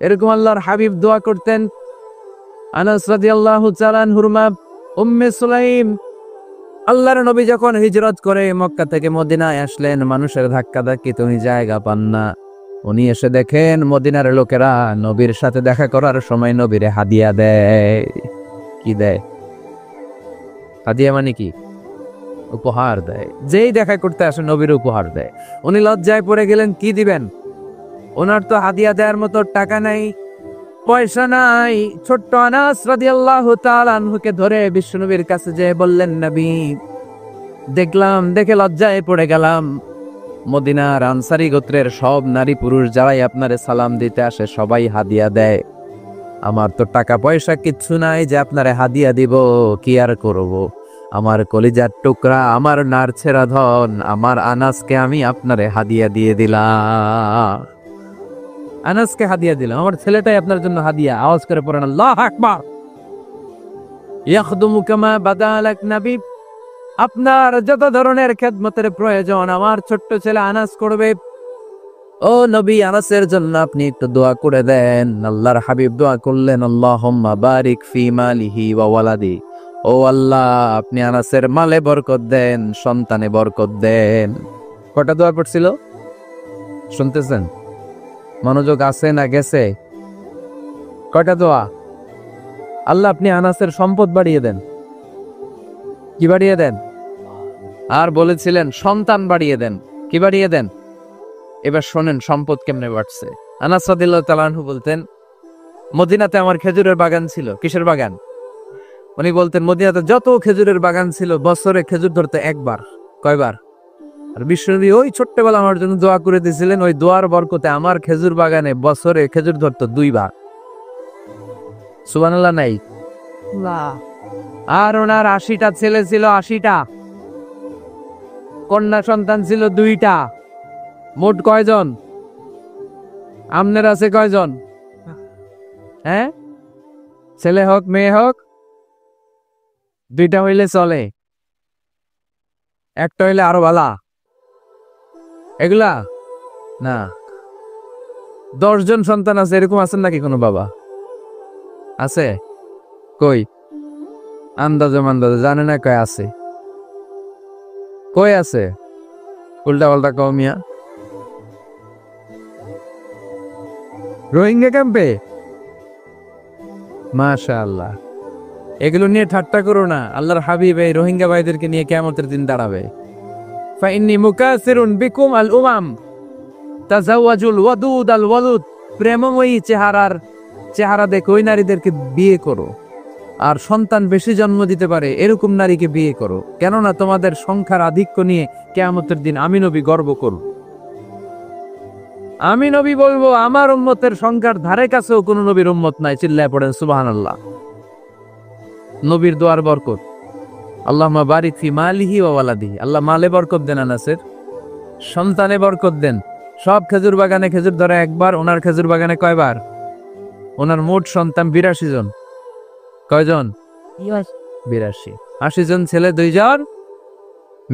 এরকম আল্লাহর হাবিব দোয়া করতেন। আনাস রাদিয়াল্লাহু তাআলা আনহুর মা উম্মে সুলাইম, আল্লাহর নবী যখন হিজরত করে মক্কা থেকে মদিনায় আসলেন, মানুষের ধাক্কাধাক্কি তুমি জায়গা পান না। উনি এসে দেখেন মদিনার লোকেরা নবীর সাথে দেখা করার সময় নবীরে হাদিয়া দেয়। কি দেয়? হাদিয়া মানে কি? উপহার দেয়। যেই দেখা করতে আসে নবীর উপহার দেয়। উনি লজ্জায় পড়ে গেলেন, কি দিবেন? ওনার তো হাদিয়া দেওয়ার মতো টাকা নাই, পয়সা নাই। ছোট্ট আনাস রাদিয়াল্লাহু তাআলা আনহুকে ধরে বিশ্বনবীর কাছে যেয়ে বললেন, নবী দেখলাম, দেখে লজ্জায় পড়ে গেলাম, মদিনার আনসারী গোত্রের সব নারী পুরুষ যারাই আপনারে সালাম দিতে আসে সবাই হাদিয়া দেয়। আমার তো টাকা পয়সা কিচ্ছু নাই যে আপনারে হাদিয়া দিব, কি আর করব। আমার কলিজার টুকরা, আমার নারছেরা ধন, আমার আনাসকে আমি আপনারে হাদিয়া দিয়ে দিলাম। আনাসকে হাদিয়া দিলাম, আমার ছেলেটাই আপনার জন্য হাদিয়া। আওয়াজ করে পড়েন আল্লাহু আকবার। ইয়াখদুমু কামা বাদালাক নবী, আপনার যত ধরনের খেদমতের প্রয়োজন আমার ছোট্ট ছেলে আনাস করবে। ও নবী, আনাসের জন্য আপনি একটু দোয়া করে দেন। আল্লাহর হাবিব দোয়া করলেন, আল্লাহুম্মা বারিক ফি মালিহি ওয়া ওয়ালাদি। ও আল্লাহ, আপনি আনাসের মালে বরকত দেন, সন্তানে বরকত দেন। কটা দোয়া পড়ছিল শুনতেছেন? মনোযোগ আছে না গেছে? কয়টা দোয়া? আল্লাহ আপনি আনাসের সম্পদ বাড়িয়ে দেন। কি বাড়িয়ে দেন? আর বলেছিলেন সন্তান বাড়িয়ে দেন। কি বাড়িয়ে দেন? এবার শোনেন সম্পদ কেমনে বাড়ছে। আনাস রাদিয়াল্লাহু তাআলা আনহু বলতেন, মদিনাতে আমার খেজুরের বাগান ছিল। কিসের বাগান? উনি বলতেন মদিনাতে যত খেজুরের বাগান ছিল বছরে খেজুর ধরতে একবার। কয়বার? আর বিশ্বনবী ওই ছোট্টবেলা আমার জন্য দোয়া করে দিয়েছিলেন, ওই দোয়ার বরকতে আমার খেজুর বাগানে বছরে খেজুর ধরতো 2 বার। সুবহানাল্লাহ নাই? আর ওনার 80টা ছেলে ছিল, 80টা। কন্যা সন্তান ছিল 2টা। মোট কয়জন? আমনের আছে কয়জন? হ্যাঁ, ছেলে হোক মেয়ে হোক 2টা হইলে চলে, একটা হইলে আরো ভালা। এগুলা না, 10 জন সন্তান আছে এরকম আছেন নাকি কোনো বাবা? আছে? কই? আন্দাজে মান্দাজে জানে না কয় আছে। কই আছে? উল্টা পাল্টা কও মিয়া। রোহিঙ্গা ক্যাম্পে? মাশাআল্লাহ। এগুলো নিয়ে ঠাট্টা করো না। আল্লাহর হাবিব এই রোহিঙ্গা ভাইদেরকে নিয়ে কিয়ামতের দিন দাঁড়াবে। ফাইন্নী মুকাসিরুন বিকুম আল উমাম তাজাওয়াজুল ওয়াদুদ আল ওয়ালুদ। প্রেমময়ী চেহারা দেখে ওই নারীদেরকে বিয়ে করো, আর সন্তান বেশি জন্ম দিতে পারে এরকম নারীকে বিয়ে করো, কেননা তোমাদের সংখ্যার আধিক্য নিয়ে কিয়ামতের দিন আমি নবী গর্ব করব। আমি নবী বলবো আমার উম্মতের সংখ্যার ধারে কাছেও কোন নবীর উম্মত নাই। চিল্লায় পড়েন সুবহানাল্লাহ। নবীর দোয়ার বরকত। আল্লাহুম্মা বারিক ফি মালিহি ওয়া ওয়ালাদিহি। আল্লাহ মালে বরকত দেন, আনাসের সন্তানে বরকত দেন। সব খেজুর বাগানে খেজুর ধরে একবার, ওনার খেজুর বাগানে কয়বার? ওনার মোট সন্তান 82 জন। কয়জন? 82। 80 জন ছেলে, 2 জন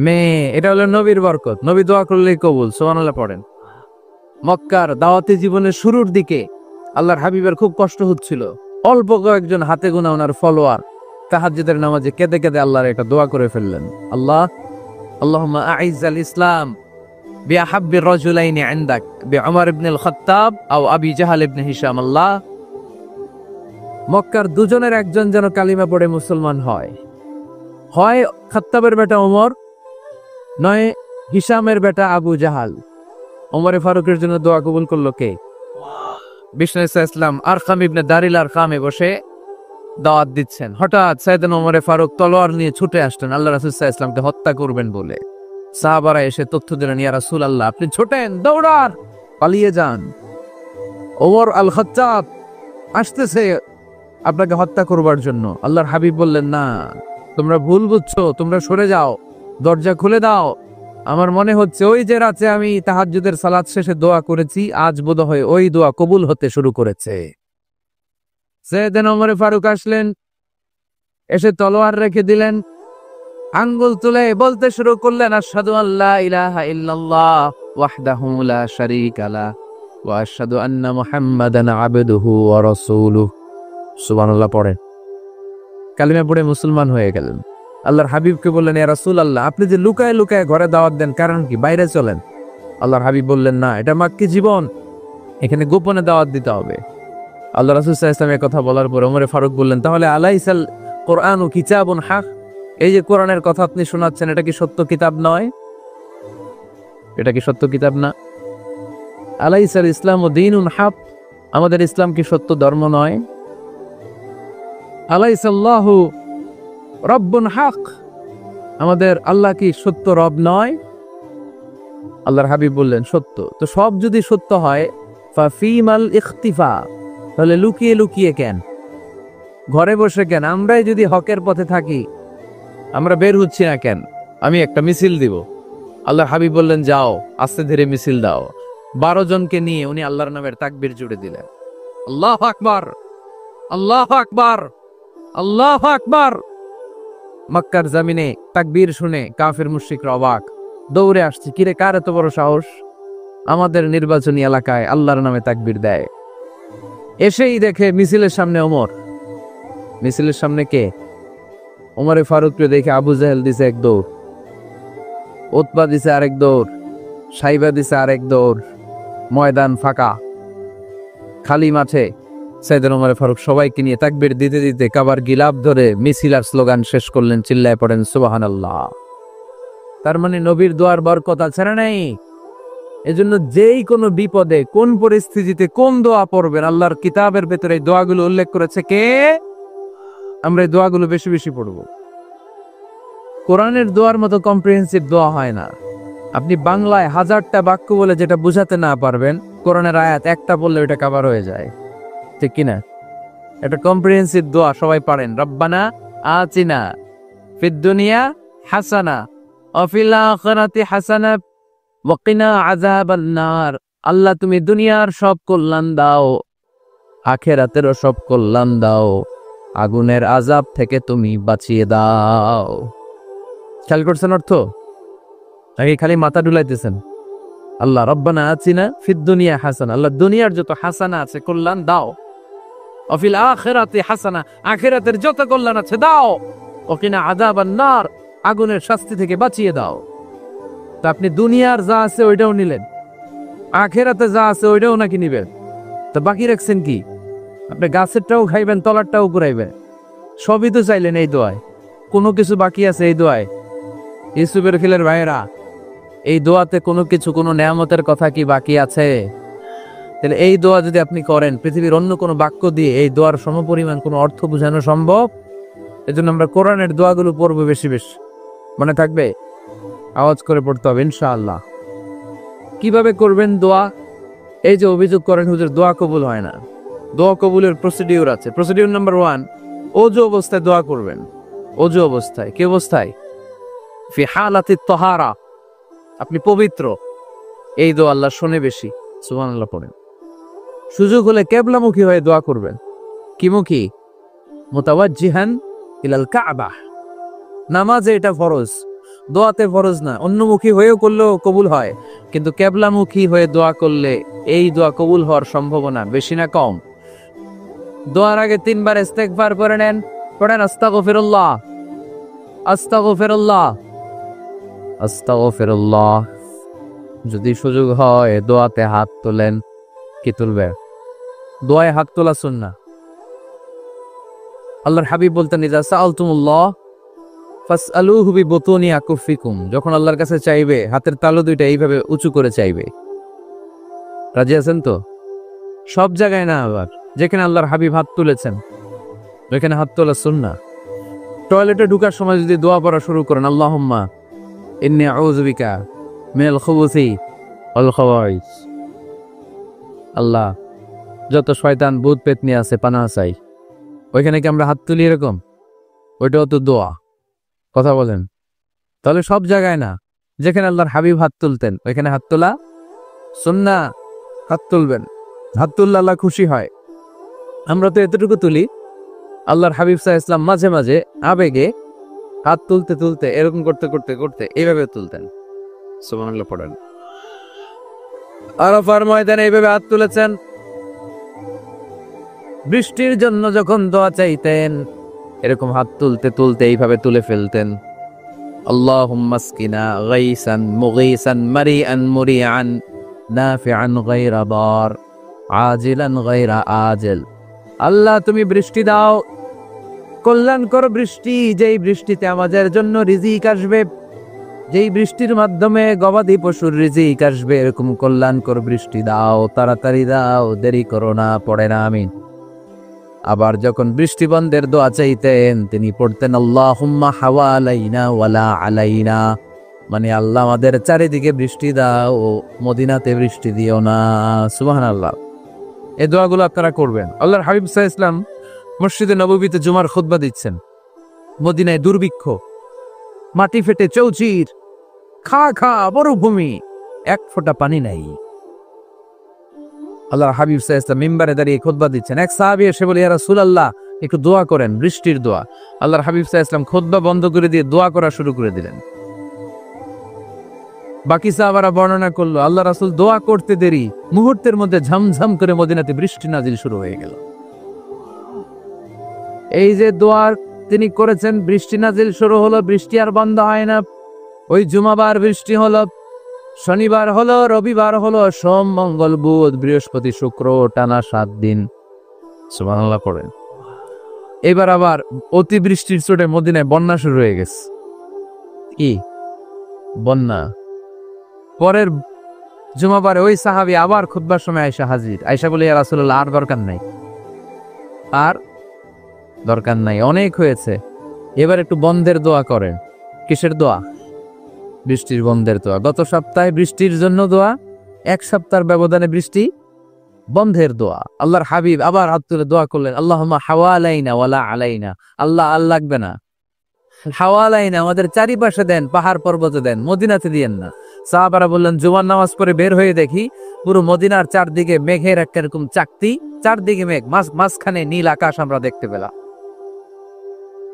মেয়ে। এটা হলো নবীর বরকত। নবী দোয়া করলেই কবুল। সুবহানাল্লাহ পড়েন। মক্কার দাওয়াতি জীবনের শুরুর দিকে আল্লাহর হাবিবের খুব কষ্ট হচ্ছিল। অল্প কয়েকজন হাতে গোনা ওনার ফলোয়ার তাহাজ্জুদের নামাজে কেঁদে কেঁদে আল্লাহর একটা দোয়া করে ফেললেন, আল্লাহুম্মা আইজ্জাল ইসলাম বিআহাব্বির রাজুলাইনি ইনদাক বিউমর ইবনুল খাত্তাব আও আবি জাহল ইবনে হিশাম। আল্লাহ, মক্কার দুজনের একজন যেন কালিমা পড়ে মুসলমান হয়। হয় খাত্তাবের বেটা ওমর, নয় হিশামের বেটা আবু জাহাল। ওমরে ফারুকের জন্য দোয়া কবুল করলো কে? বিষ্ণু ইসলাম আরকাম ইবনে দারিল আরকামে বসে দাওয়াত দিচ্ছেন। হঠাৎ সাইয়েদনা ওমরে ফারুক তলোয়ার নিয়ে ছুটে আসলেন আল্লাহ রাসূল সাল্লাল্লাহু আলাইহি ওয়াসাল্লামকে হত্যা করবেন বলে। সাহাবারা এসে তথ্য দিলেন, ইয়া রাসূলুল্লাহ আপনি ছোটেন, দৌড়ান, পালিয়ে যান। ওমর আল খাত্তাব আসতেছে আপনাকে হত্যা করবার জন্য। আল্লাহর হাবিব বললেন, না, তোমরা ভুল বুঝছো, তোমরা সরে যাও, দরজা খুলে দাও। আমার মনে হচ্ছে ওই যে রাতে আমি তাহাজ্জুদের সালাত শেষে দোয়া করেছি, আজ বোধহয় ওই দোয়া কবুল হতে শুরু করেছে। সাইয়েদনা ওমর ফারুক আসলেন, এসে তলোয়ার রেখে দিলেন, আঙ্গুল তুলে বলতে শুরু করলেন, আশহাদু আল্লা ইলাহা ইল্লাল্লাহ ওয়াহদাহু লা শারীকা লাহ ওয়া আশহাদু আন্না মুহাম্মাদান আবদুহু ওয়া রাসূলুহু। সুবহানাল্লাহ পড়েন। কালিমা পড়ে মুসলমান হয়ে গেলেন। আল্লাহর হাবিবকে বললেন, ইয়া রাসূলুল্লাহ, আপনি যে লুকায় লুকায় ঘরে দাওয়াত দেন, কারণ কি? বাইরে চলেন। আল্লাহর হাবিব বললেন, না, এটা মাক্কি জীবন, এখানে গোপনে দাওয়াত দিতে হবে। আল্লাহ রাসূল সাল্লাল্লাহু আলাইহি ওয়াসাল্লাম কথা বলার পর ওমর ফারুক বললেন, তাহলে আলাইসাল কোরআনু কিতাবুন হক, এই যে কোরআনের কথা আপনি শোনাচ্ছেন, এটা কি সত্য কিতাব নয়? এটা কি সত্য কিতাব না? আলাইসাল ইসলামু দীনুন হক, আমাদের ইসলাম কি সত্য ধর্ম নয়? আলাইসাল্লাহু রব্বুন হক, আমাদের আল্লাহ কি সত্য রব নয়? আল্লাহর হাবিব বললেন, সত্য। তো সব যদি সত্য হয়, ফাফিমাল ইখতিফা, তাহলে লুকিয়ে লুকিয়ে কেন, ঘরে বসে কেন? আমরাই যদি হকের পথে থাকি, আমরা বের হচ্ছি না কেন? আমি একটা মিছিল দিব। আল্লাহর হাবিব বললেন, যাও, আস্তে ধীরে মিছিল দাও। 12 জনকে নিয়ে উনি আল্লাহর নামের তাকবীর জুড়ে দিলেন। আল্লাহু আকবার, আল্লাহু আকবার, আল্লাহু আকবার। মক্কার জমিনে তাকবীর শুনে কাফের মুশরিকরা অবাক, দৌড়ে আসছে, কিরে, কার এত বড় সাহস আমাদের নির্বাচনী এলাকায় আল্লাহর নামে তাকবীর দেয়? এসেই দেখে মিছিলের সামনে ওমর। মিছিলের সামনে কে? ওমরে ফারুককে দেখে আবু জাহেল দিছে এক দৌড়, উতবা দিছে আরেক দৌড়, সাইবা দিছে আরেক দৌড়। ময়দান ফাঁকা, খালি মাঠে সাইয়েদনা ওমর ফারুক সবাইকে নিয়ে তাকবীর দিতে দিতে কাবার গিলাফ ধরে মিছিল আর স্লোগান শেষ করলেন। চিল্লায় পড়েন সুবহানাল্লাহ। তার মানে নবীর দোয়ার বরকত আছে না নাই? এজন্য যেই কোনো বিপদে, কোন পরিস্থিতিতে কোন দোয়া পড়বেন, আল্লাহর কিতাবের ভেতরে এই দোয়াগুলো উল্লেখ করেছে কে? আমরা এই দোয়াগুলো বেশি বেশি পড়ব। কোরআনের দোয়ার মতো কম্প্রিহেন্সিভ দোয়া হয় না। আপনি বাংলায় 1000টা বাক্য বলে যেটা বুঝাতে না পারবেন, কোরআনের আয়াত একটা বললে ওটা কভার হয়ে যায়, ঠিক কিনা? এটা কম্প্রিহেন্সিভ দোয়া, সবাই পারেন। রব্বানা আতিনা ফিদ দুনিয়া হাসানা ওয়া ফিল আখিরাতি হাসানা ওয়া কিনা আযাবান নার। আল্লাহ, তুমি দুনিয়ার সব কল্যাণ দাও, আখিরাতেরও সব কল্যাণ দাও, আগুনের আযাব থেকে তুমি বাঁচিয়ে দাও। খেয়াল করছেন অর্থ? নাকি খালি মাথা ডুলাইতেছেন? আল্লাহ রব্বানা আতিনা ফিদ দুনিয়া হাসানা, আল্লাহ দুনিয়ার যত হাসানা আছে কল্যাণ দাও, ওয়া ফিল আখিরাতি হাসানা, আখিরাতের যত কল্যাণ আছে দাও, ওয়া কিনা আযাবান নার, আগুনের শাস্তি থেকে বাঁচিয়ে দাও। তো আপনি দুনিয়ার যা আছে ওইটাও নিলেন, আখিরাতে যা আছে ওইটাও নাকি নিবেন, তো বাকি রাখছেন কি? আপনি গাছেরটাও খাইবেন, তলারটাও ঘুরাইবেন, সবই তো চাইলেন এই দোয়ায়। কোনো কিছু বাকি আছে এই দোয়ায়? ইউসুফের খিলের ভাইয়েরা, এই দোয়াতে কোনো কিছু, কোনো নেয়ামতের কথা কি বাকি আছে? তাহলে এই দোয়া যদি আপনি করেন, পৃথিবীর অন্য কোনো বাক্য দিয়ে এই দোয়ার সমপরিমাণ কোনো অর্থ বোঝানো সম্ভব? এজন্য আমরা কোরআনের দোয়াগুলো পড়বো বেশি বেশি। মনে থাকবে? আওয়াজ করে পড়তে হবে ইনশাআল্লাহ। কিভাবে করবেন দোয়া? এই যে অভিযোগ করেন হুজুর দোয়া কবুল হয় না, দোয়া কবুলের প্রসিডিউর আছে। প্রসিডিউর নাম্বার 1, ওযু অবস্থায় দোয়া করবেন। ওযু অবস্থায়, কি অবস্থায়? ফি হালাতি তাহারা, আপনি পবিত্র, এই দোয়া আল্লাহ শুনে বেশি। সুবহানাল্লাহ পড়েন। সুযোগ হলে কিবলামুখী হয়ে দোয়া করবেন। কি মুখী? মুতাওয়াজ্জিহান ইলাল কাবা। নামাজে এটা ফরজ, দোয়াতে ফরজ না। অন্যমুখী হয়েও করলেও কবুল হয়, কিন্তু কিবলামুখী হয়ে দোয়া করলে এই দোয়া কবুল হওয়ার সম্ভাবনা বেশি না কম? দোয়ার আগে 3 বার ইস্তেগফার করে নেন। পড়েন আস্তাগফিরুল্লাহ, আস্তাগফিরুল্লাহ, আস্তাগফিরুল্লাহ। যদি সুযোগ হয় দোয়াতে হাত তোলেন। কি তুলবে? দোয়ায় হাত তোলা সুন্নাহ। আল্লাহর হাবিব বলতেন, ইযা সাআলতুমুল্লাহ ফাসআলুহু বিবুতুনি আকুফিকুম, যখন আল্লাহর কাছে চাইবে হাতের তালু দুইটা এইভাবে উঁচু করে চাইবে। রাজি আছেন তো? সব জায়গায় না, আবার যেখানে আল্লাহর হাবিব হাত তুলেছেন ওইখানে হাত তোলা সুন্নাহ। টয়লেটে ঢোকার সময় যদি দোয়া পড়া শুরু করেন, আল্লাহুম্মা ইন্নী আউযু বিকা মিনাল খুবুসি ওয়াল খাবাইস, আল্লাহ যত শয়তান ভূত পেতনি আছে পানাহ চাই, ওইখানে কি আমরা হাত তুলি এরকম? ওইটাও তো দোয়া। কথা বলেন? তাহলে সব জায়গায় না, যেখানে আল্লাহর হাবিব হাত তুলতেন ওইখানে হাত তোলা সুন্নাহ। হাত তুলবেন, হাত তুললে আল্লাহ খুশি হয়। আমরা তো এতটুকু তুলি, আল্লাহর হাবিব সাল্লাল্লাহু আলাইহি ওয়াসাল্লাম মাঝে মাঝে আবেগে হাত তুলতে তুলতে এরকম করতে করতে করতে এইভাবে তুলতেন। সুবহানাল্লাহ পড়েন। আরাফার ময়দানে এইভাবে হাত তুলেছেন। বৃষ্টির জন্য যখন দোয়া চাইতেন এরকম হাত তুলতে তুলতে এইভাবে তুলে ফেলতেন, আল্লাহুম্মা আসকিনা গাইসান মুগীসান মারিআন মুরিআন নাফিআন গায়রা দার আজিলান গায়রা আজিল। আল্লাহ তুমি বৃষ্টি দাও, কল্যাণকর বৃষ্টি, যেই বৃষ্টিতে আমাদের জন্য রিজিক আসবে, যেই বৃষ্টির মাধ্যমে গবাদি পশুর রিজিক আসবে, এরকম কল্যাণকর বৃষ্টি দাও, তাড়াতাড়ি দাও, দেরি করো না, পড়ে না আমিন। আবার যখন বৃষ্টি বন্ধের দোয়া চাইতেন তিনি পড়তেন আল্লাহুম্মা হাওয়ালাইনা ওয়ালা আলাইনা, মানে আল্লাহ আমাদের চারিদিকে বৃষ্টি দাও, মদিনাতে বৃষ্টি দিও না। সুবহানাল্লাহ। এই দোয়াগুলো আপনারা করবেন। আল্লাহর হাবিব সাল্লাল্লাহু আলাইহি ওয়াসাল্লাম মসজিদে নববীতে জুমার খুতবা দিচ্ছেন। মদিনায় দুর্ভিক্ষ, মাটি ফেটে চৌচির, খা খা মরুভূমি, এক ফোঁটা পানি নাই। আল্লাহর হাবিব সাল্লাল্লাহু আলাইহি ওয়াসাল্লাম মিম্বারে দাঁড়িয়ে খুতবা দিচ্ছেন। এক সাহাবী এসে বলে, ইয়া রাসূলুল্লাহ একটু দোয়া করেন, বৃষ্টির দোয়া। আল্লাহর হাবিব সাল্লাল্লাহু আলাইহি ওয়াসাল্লাম খুতবা বন্ধ করে দিয়ে দোয়া করা শুরু করে দিলেন। বাকি সাহাবারা বর্ণনা করলো আল্লাহ রাসূল দোয়া করতে দেরি, মুহূর্তের মধ্যে ঝমঝম করে মদিনাতে বৃষ্টি নাজিল শুরু হয়ে গেল। এই যে দোয়া তিনি করেছেন, বৃষ্টি নাজিল শুরু হলো, বৃষ্টি আর বন্ধ হয় না। ওই জুমাবার বৃষ্টি হলো, শনিবার হলো, রবিবার হলো, সোম মঙ্গল বুধ বৃহস্পতি শুক্র, টানা 7 দিন। সুবহানাল্লাহ পড়েন। এবার আবার অতিবৃষ্টির চোটে মদিনায় বন্যা শুরু হয়ে গেছে। কি বন্যা? পরের জুমাবারে ওই সাহাবী আবার খুতবার সময় আয়েশা হাজির। আয়েশা বলে, ইয়া রাসূলুল্লাহ আর দরকার নাই, আর দরকার নাই, অনেক হয়েছে, এবার একটু বন্ধের দোয়া করেন। কিসের দোয়া? বৃষ্টির বন্ধের দোয়া। গত সপ্তাহে বৃষ্টির জন্য দোয়া, এক সপ্তাহের ব্যবধানে বৃষ্টি বন্ধের দোয়া। আল্লাহর হাবিব আবার হাত তুলে দোয়া করলেন, আল্লাহুম্মা হাওয়ালাইনা ওয়ালা আলাইনা, আল্লাহ আর লাগবে না, হাওয়ালাইনা আমাদের চারিপাশে দেন, পাহাড় পর্বতে দেন, মদিনাতে দিয়েন না। সাহাবারা বললেন, জুমার নামাজ পড়ে বের হয়ে দেখি পুরো মদিনার চারদিকে মেঘের একটা এরকম চাকতি, চারদিকে মেঘ, মাঝখানে নীল আকাশ আমরা দেখতে পেলাম।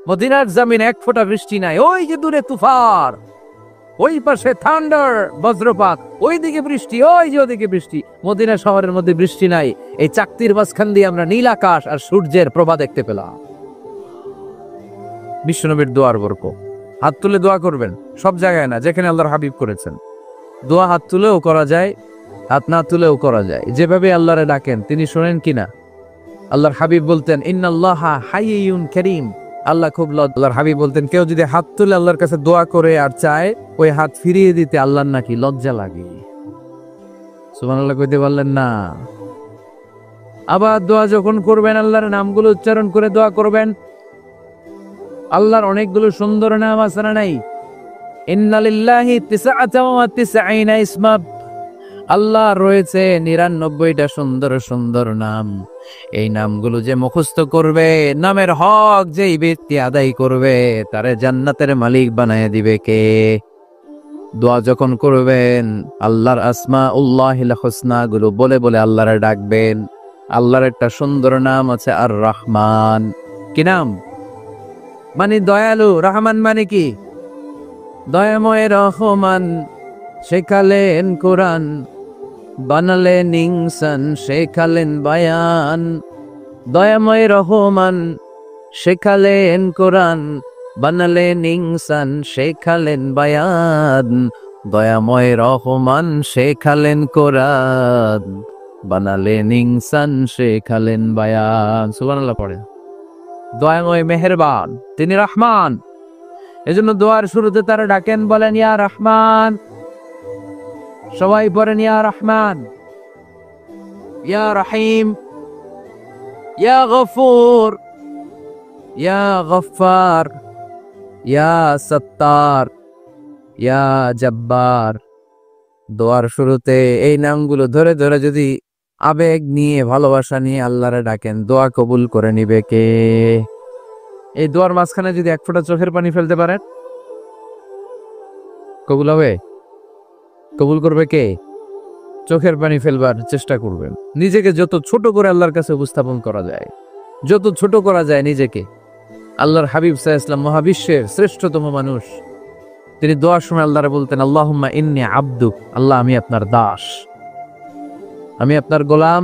মদিনার জমিন এক ফোঁটা বৃষ্টি নাই। ওই যে দূরে তুফান, ওই পাশে থান্ডার বজ্রপাত, ওইদিকে বৃষ্টি, ওই যে ওদিকে বৃষ্টি। মদিনা শহরের মধ্যে বৃষ্টি নাই, এই চাকতির মাঝখান দিয়ে আমরা নীল আকাশ আর সূর্যের প্রভা দেখতে পেলাম। বিশ্বনবীর দোয়ার বরকত। হাত তুলে দোয়া করবেন, সব জায়গায় না, যেখানে আল্লাহর হাবিব করেছেন। দোয়া হাত তুলেও করা যায়, হাত না তুলেও করা যায়, যেভাবে আল্লাহরে ডাকেন তিনি শোনেন কিনা। আল্লাহর হাবিব বলতেন, ইন্নাল্লাহা হাইয়ুন কারীম, আল্লাহ খুব আল্লাহর হাবিব বলতেন, কেউ যদি হাত তুলে আল্লাহর কাছে দোয়া করে আর চায়, ওই হাত ফিরিয়ে দিতে আল্লাহর নাকি লজ্জা লাগে। সুবহানাল্লাহ কইতে পারলেন না? আবার দোয়া যখন করবেন আল্লাহর নামগুলো উচ্চারণ করে দোয়া করবেন। আল্লাহর অনেকগুলো সুন্দর নাম আছে না নাই? ইন্না লিল্লাহি 99 ইসমা, আল্লাহ রয়েছে 99টা সুন্দর সুন্দর নাম। এই নামগুলো যে মুখস্থ করবে, নামের হক যেই ব্যক্তি আদায় করবে, তারে জান্নাতের মালিক বানায় দিবে কে? দোয়া যখন করবেন আল্লাহর আসমাউল্লাহিল হুসনা গুলো বলে বলে আল্লাহরে ডাকবেন। আল্লাহর একটা সুন্দর নাম আছে আর রহমান। কি নাম? মানে দয়ালু। রহমান মানে কি? দয়াময়। রহমান শেখালেন কোরআন, বানালেন ইনসান, শেখালেন বায়ান। দয়াময় রহমান শেখালেন কোরআন, বানালেন ইনসান, শেখালেন বায়ান। দয়াময় রহমান শেখালেন কোরআন, বানালেন ইনসান, শেখালেন বায়ান। সুবহানাল্লাহ পড়ে। দয়াময় মেহেরবান, তিনি রহমান। এজন্য দোয়ার শুরুতে তারা ডাকেন, বলেন ইয়া রহমান। সবাই পড়েন ইয়া রহমান, ইয়া রহিম, ইয়া গফুর, ইয়া গফফার, ইয়া সত্তার, ইয়া জব্বার। দোয়ার শুরুতে এই নামগুলো ধরে ধরে যদি আবেগ নিয়ে, ভালোবাসা নিয়ে আল্লাহরে ডাকেন, দোয়া কবুল করে নিবে কে? এই দোয়ার মাঝখানে যদি এক ফোঁটা চোখের পানি ফেলতে পারেন, কবুল হবে? কবুল করবে কে? চোখের পানি ফেলবার চেষ্টা করবেন। নিজেকে যত ছোট করে আল্লাহর কাছে উপস্থাপন করা যায়, যত ছোট করা যায় নিজেকে। আল্লাহর হাবিব সাল্লাল্লাহু আলাইহি ওয়াসাল্লাম মহাবিশ্বের শ্রেষ্ঠতম মানুষ, তিনি দোয়ার সময় আল্লাহরে বলতেন, আল্লাহুম্মা ইন্নী আবদুক, আল্লাহ আমি আপনার দাস। আমি আপনার গোলাম,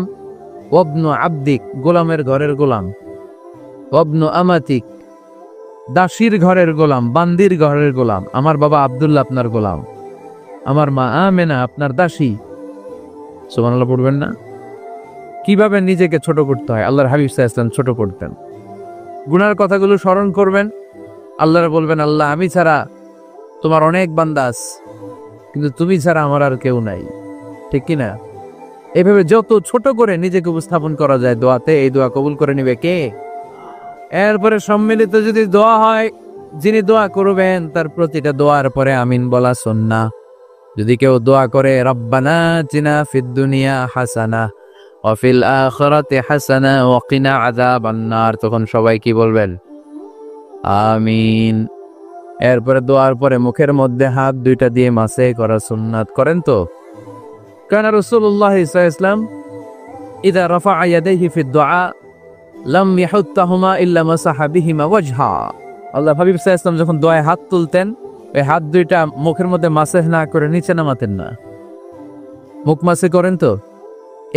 ওয়াবনু আবদিক, গোলামের ঘরের গোলাম, ওয়াবনু আমাতিক, দাসীর ঘরের গোলাম, বান্দির ঘরের গোলাম। আমার বাবা আব্দুল্লাহ আপনার গোলাম, আমার মা আমেনা আপনার দাসী। সুবহানাল্লাহ পড়বেন না? কিভাবে নিজেকে ছোট করতে হয় আল্লাহর হাবিব সাল্লাল্লাহু আলাইহি ওয়াসাল্লাম ছোট করতেন। গুনার কথাগুলো স্মরণ করবেন, আল্লাহর বলবেন, আল্লাহ আমি ছাড়া তোমার অনেক বান্দা আছে, কিন্তু তুমি ছাড়া আমার আর কেউ নাই, ঠিক কি না? এভাবে যত ছোট করে নিজেকে উপস্থাপন করা যায় দোয়াতে, এই দোয়া কবুল করে নিবে কে? এরপরে সম্মিলিত যদি দোয়া হয়, যিনি দোয়া করবেন তার প্রতিটা দোয়ার পরে আমিন বলা সুন্নাহ। যদি কেউ দোয়া করে রব্বানা আতিনা ফিদ দুনিয়া হাসানা ওয়া ফিল আখিরাতি হাসানা ওয়া কিনা আযাবান নার, তখন সবাই কি বলবেন? আমিন। এরপরে দোয়ার পরে মুখের মধ্যে হাত দুইটা দিয়ে মাসে করা সুন্নাত। করেন তো? কানা রাসূলুল্লাহ সাল্লাল্লাহু আলাইহি ওয়াসাল্লাম ইযা রাফা'a ইয়াদাইহি ফিদ দুআ লাম ইয়াহুত্তাহুমা ইল্লা মাসাহা বিহিমা ওয়াজহা। আল্লাহ হাবিব সাল্লাল্লাহু আলাইহি ওয়াসাল্লাম যখন দোয়ায় হাত তুলতেন, ওই হাত দুইটা মুখের মধ্যে মাসেহ না করে নিচে নামাতেন না। মুখ মাসে করেন তো?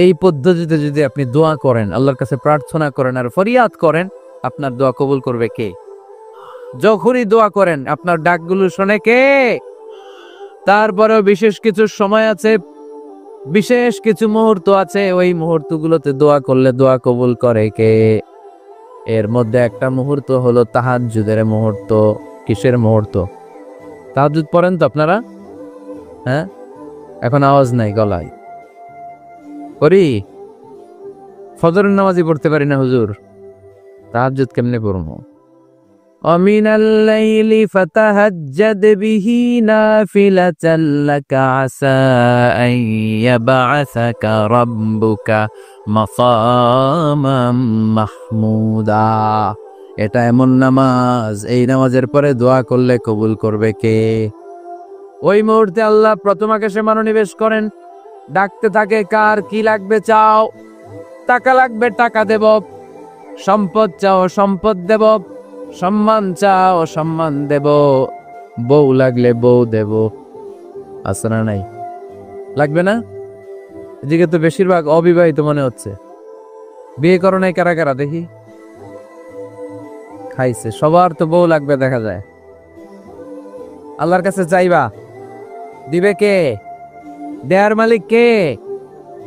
এই পদ্ধতিতে যদি আপনি দোয়া করেন, আল্লাহর কাছে প্রার্থনা করেন আর ফরিয়াদ করেন, আপনার দোয়া কবুল করবে কে? যখনই দোয়া করেন আপনার ডাকগুলো শোনে কে? তারপরেও বিশেষ কিছু সময় আছে, বিশেষ কিছু মুহূর্ত আছে, ওই মুহূর্তগুলোতে দোয়া করলে দোয়া কবুল করে কে? এর মধ্যে একটা মুহূর্ত হলো তাহাজ্জুদের মুহূর্ত। কিসের মুহূর্ত? তাহাজ্জুদ পড়েন তো আপনারা? হ্যাঁ, এখন আওয়াজ নাই গলায়। করি? ফজরের নামাজই পড়তে পারি না হুজুর, তাহাজ্জুদ কেমনে পড়বো? ومن الليل فتهجد به نافلة لك عسى أن يبعثك ربك مقاما محمودا। এটা এমন নামাজ, এই নামাজের পরে দোয়া করলে কবুল করবে কে? ওই মুহূর্তে আল্লাহ প্রথম আকাশে মনোনিবেশ করেন, ডাকতে থাকে, কার কি লাগবে চাও? টাকা লাগবে টাকা দেব, সম্পদ চাও সম্পদ দেব, সম্মান চাও সম্মান দেব, বউ লাগলে বউ দেব। আছে না নাই? লাগবে না? এদিকে তো বেশিরভাগ অবিবাহিত মনে হচ্ছে। বিয়ে করো নাই কারা কারা দেখি? খাইছে। সবার তো বউ লাগবে দেখা যায়। আল্লাহর কাছে চাইবা, দিবে কে? দেয়ার মালিক কে?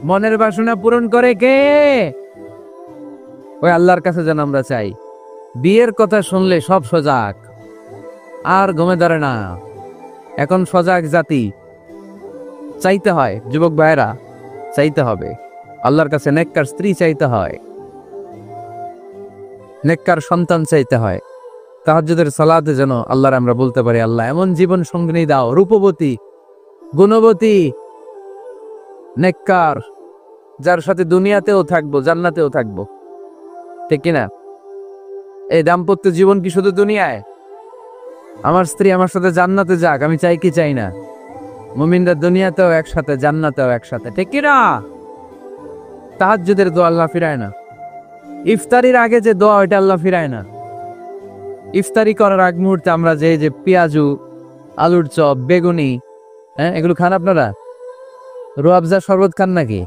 মনের বাসনা পূরণ করে কে? ওই আল্লাহর কাছে যেন আমরা চাই। বিয়ের কথা শুনলে সব সজাগ, আর ঘুমে ধরে না। এখন সজাগ জাতি, চাইতে হয়। যুবক ভাইরা, চাইতে হবে আল্লাহর কাছে। নেককার স্ত্রী চাইতে হয়, নেককার সন্তান চাইতে হয়। তাহাজ্জুদের সালাতে যেন আল্লাহর আমরা বলতে পারি, আল্লাহ এমন জীবন সঙ্গিনী দাও, রূপবতী, গুণবতী, নেককার, যার সাথে দুনিয়াতেও থাকবো জান্নাতেও থাকবো, ঠিক কিনা? এই দাম্পত্য জীবন কি শুধু দুনিয়ায়? আমার স্ত্রী আমার সাথে জান্নাতে যাক, আমি চাই কি চাই না? মুমিনরা দুনিয়াতেও একসাথে, জান্নাতেও একসাথে, ঠিক কিনা? তাহাজ্জুদের দোয়া আল্লাহ ফিরায় না। ইফতারির আগে যে দোয়া, ওইটা আল্লাহ ফিরায় না। ইফতারি করার আগ মুহূর্তে আমরা যে পেঁয়াজু, আলুর চপ, বেগুনি, হ্যাঁ, এগুলো খান আপনারা? রুয়াবজা শরবত খান নাকি?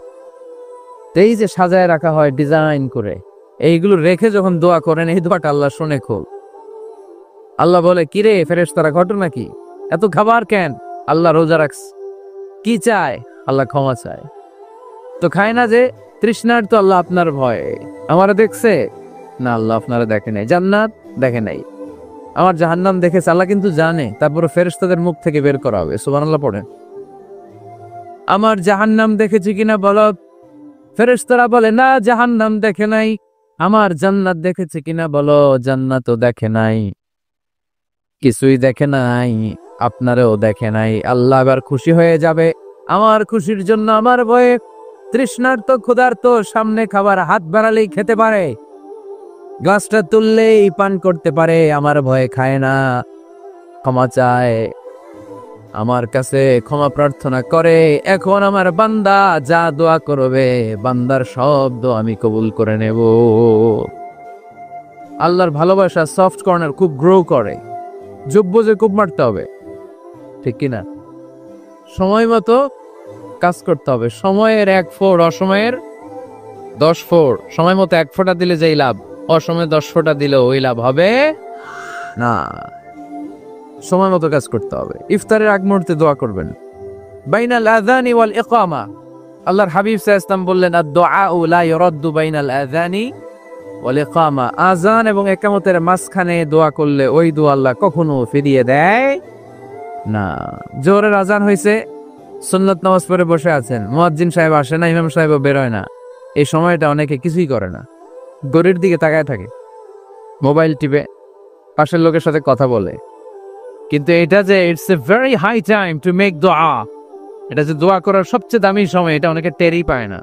এই যে সাজায় রাখা হয় ডিজাইন করে, এইগুলো রেখে যখন দোয়া করেন, এই দোয়াটা আল্লাহ শুনে খুব। আল্লাহ বলে, কিরে ফেরেশতারা, ঘটনা কি? এত খাবার কেন? আল্লাহ রোজা রাখস। কি চায়? আল্লাহ ক্ষমা চায়। তো খায় না যে তৃষ্ণার, তো আল্লাহ আপনার ভয়। আমারা দেখছে না? আল্লাহ আপনারা দেখে নাই। জান্নাত দেখে নাই, আমার জাহান্নাম দেখেছে আল্লাহ কিন্তু জানে। তারপরে ফেরেশতাদের মুখ থেকে বের করা হবে। সুবহানাল্লাহ পড়েন। আমার জাহান্নাম দেখেছি কিনা বলো? ফেরেশতারা বলে না, জাহান্নাম দেখে নাই। আমার জান্নাত দেখেছে কিনা বলো? জান্নাতও দেখে নাই, কিছুই দেখে নাই, আপনারও দেখে নাই। আল্লাহ আবার খুশি হয়ে যাবে। আমার খুশির জন্য আমার ভয়ে তৃষ্ণার্ত ক্ষুধার্ত সামনে খাবার হাত বাড়ালেই খেতে পারে, গ্লাসটা তুললেই পান করতে পারে, আমার ভয়ে খায় না, ক্ষমা চায়, আমার কাছে ক্ষমা প্রার্থনা করে। এখন আমার বান্দা যা দোয়া করবে, বান্দার সব দোয়া আমি কবুল করে নেব। আল্লাহর ভালোবাসা সফট কর্নার খুব গ্রো করে, যোগ্য যে খুব মারতে হবে, ঠিক কিনা? সময় মতো কাজ করতে হবে। সময়ের 1 ফোঁট, অসময়ের 10 ফোঁট। সময় মতো 1 ফোঁটা দিলে যেই লাভ, অসময়ে 10 ফোঁটা দিলে ওই লাভ হবে না। সময় মতো কাজ করতে হবে। ইফতারের আগ মুহূর্তে দোয়া করবেন। বাইনাল আযানি ওয়াল ইকামা, আল্লাহর হাবিব সাল্লাল্লাহু আলাইহি ওয়াসাল্লাম বললেন, আদ-দুআউ লা ইউরাদ্দু বাইনাল আযানি ওয়াল ইকামা। আযান এবং ইকামতের মাঝখানে দোয়া করলে ওই দোয়া আল্লাহ কখনো ফিরিয়ে দেয় না। জোহরের আযান হয়েছে, সুন্নাত নামাজ পড়ে বসে আছেন, মুয়াজ্জিন সাহেব আসে না, ইমাম সাহেবও বের হয় না। এই সময়টা অনেকে কিছুই করে না, ঘড়ির দিকে তাকায় থাকে, মোবাইল টিপে, পাশের লোকের সাথে কথা বলে। কিন্তু এটা যে it's a very high time to make দোয়া, এটা যে দোয়া করার সবচেয়ে দামি সময়, এটা অনেকে টেরই পায় না।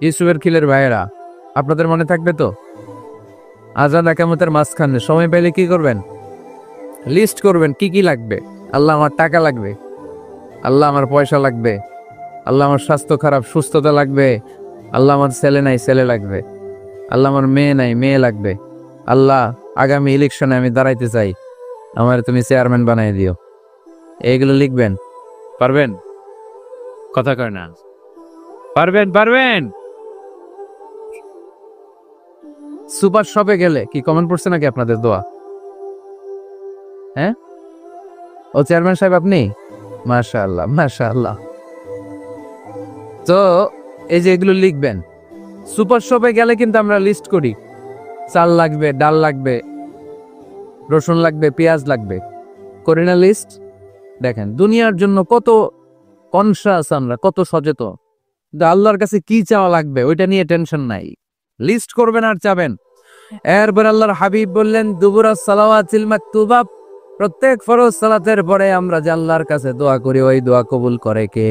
ইউসুফের খিলের ভাইয়েরা, আপনাদের মনে থাকবে তো? আযান ইকামতের মাঝখানে সময় পেলে কি করবেন? লিস্ট করবেন কি কি লাগবে। আল্লাহ আমার টাকা লাগবে, আল্লাহ আমার পয়সা লাগবে, আল্লাহ আমার স্বাস্থ্য খারাপ, সুস্থতা লাগবে, আল্লাহ আমার ছেলে নাই, ছেলে লাগবে, আল্লাহ আমার মেয়ে নাই, মেয়ে লাগবে, আল্লাহ আগামী ইলেকশনে আমি দাঁড়াইতে চাই, আমার তুমি চেয়ারম্যান বানাই দিও। এইগুলো লিখবেন। পারবেন? কথা কয় না। পারবেন? পারবেন? সুপার শপে গেলে কি কমন পড়ছে নাকি আপনাদের দোয়া? হ্যাঁ, ও চেয়ারম্যান সাহেব আপনি? মাশাআল্লাহ, মাশাআল্লাহ। তো এই যে এগুলো লিখবেন। সুপার শপে গেলে কিন্তু আমরা লিস্ট করি, চাল লাগবে, ডাল লাগবে, রসুন লাগবে, পেঁয়াজ লাগবে, করি না লিস্ট? দেখেন দুনিয়ার জন্য কত কনসাস আমরা, কত সচেতন। আল্লাহর কাছে কি চাওয়া লাগবে ওইটা নিয়ে টেনশন নাই, লিস্ট করবেন আর চাবেন। এরপর আল্লাহর হাবিব বললেন, দুবুরাস সালাওয়াতিল মাকতুবা, প্রত্যেক ফরজ সালাতের পরে আমরা যে আল্লাহর কাছে দোয়া করি, ওই দোয়া কবুল করে কে?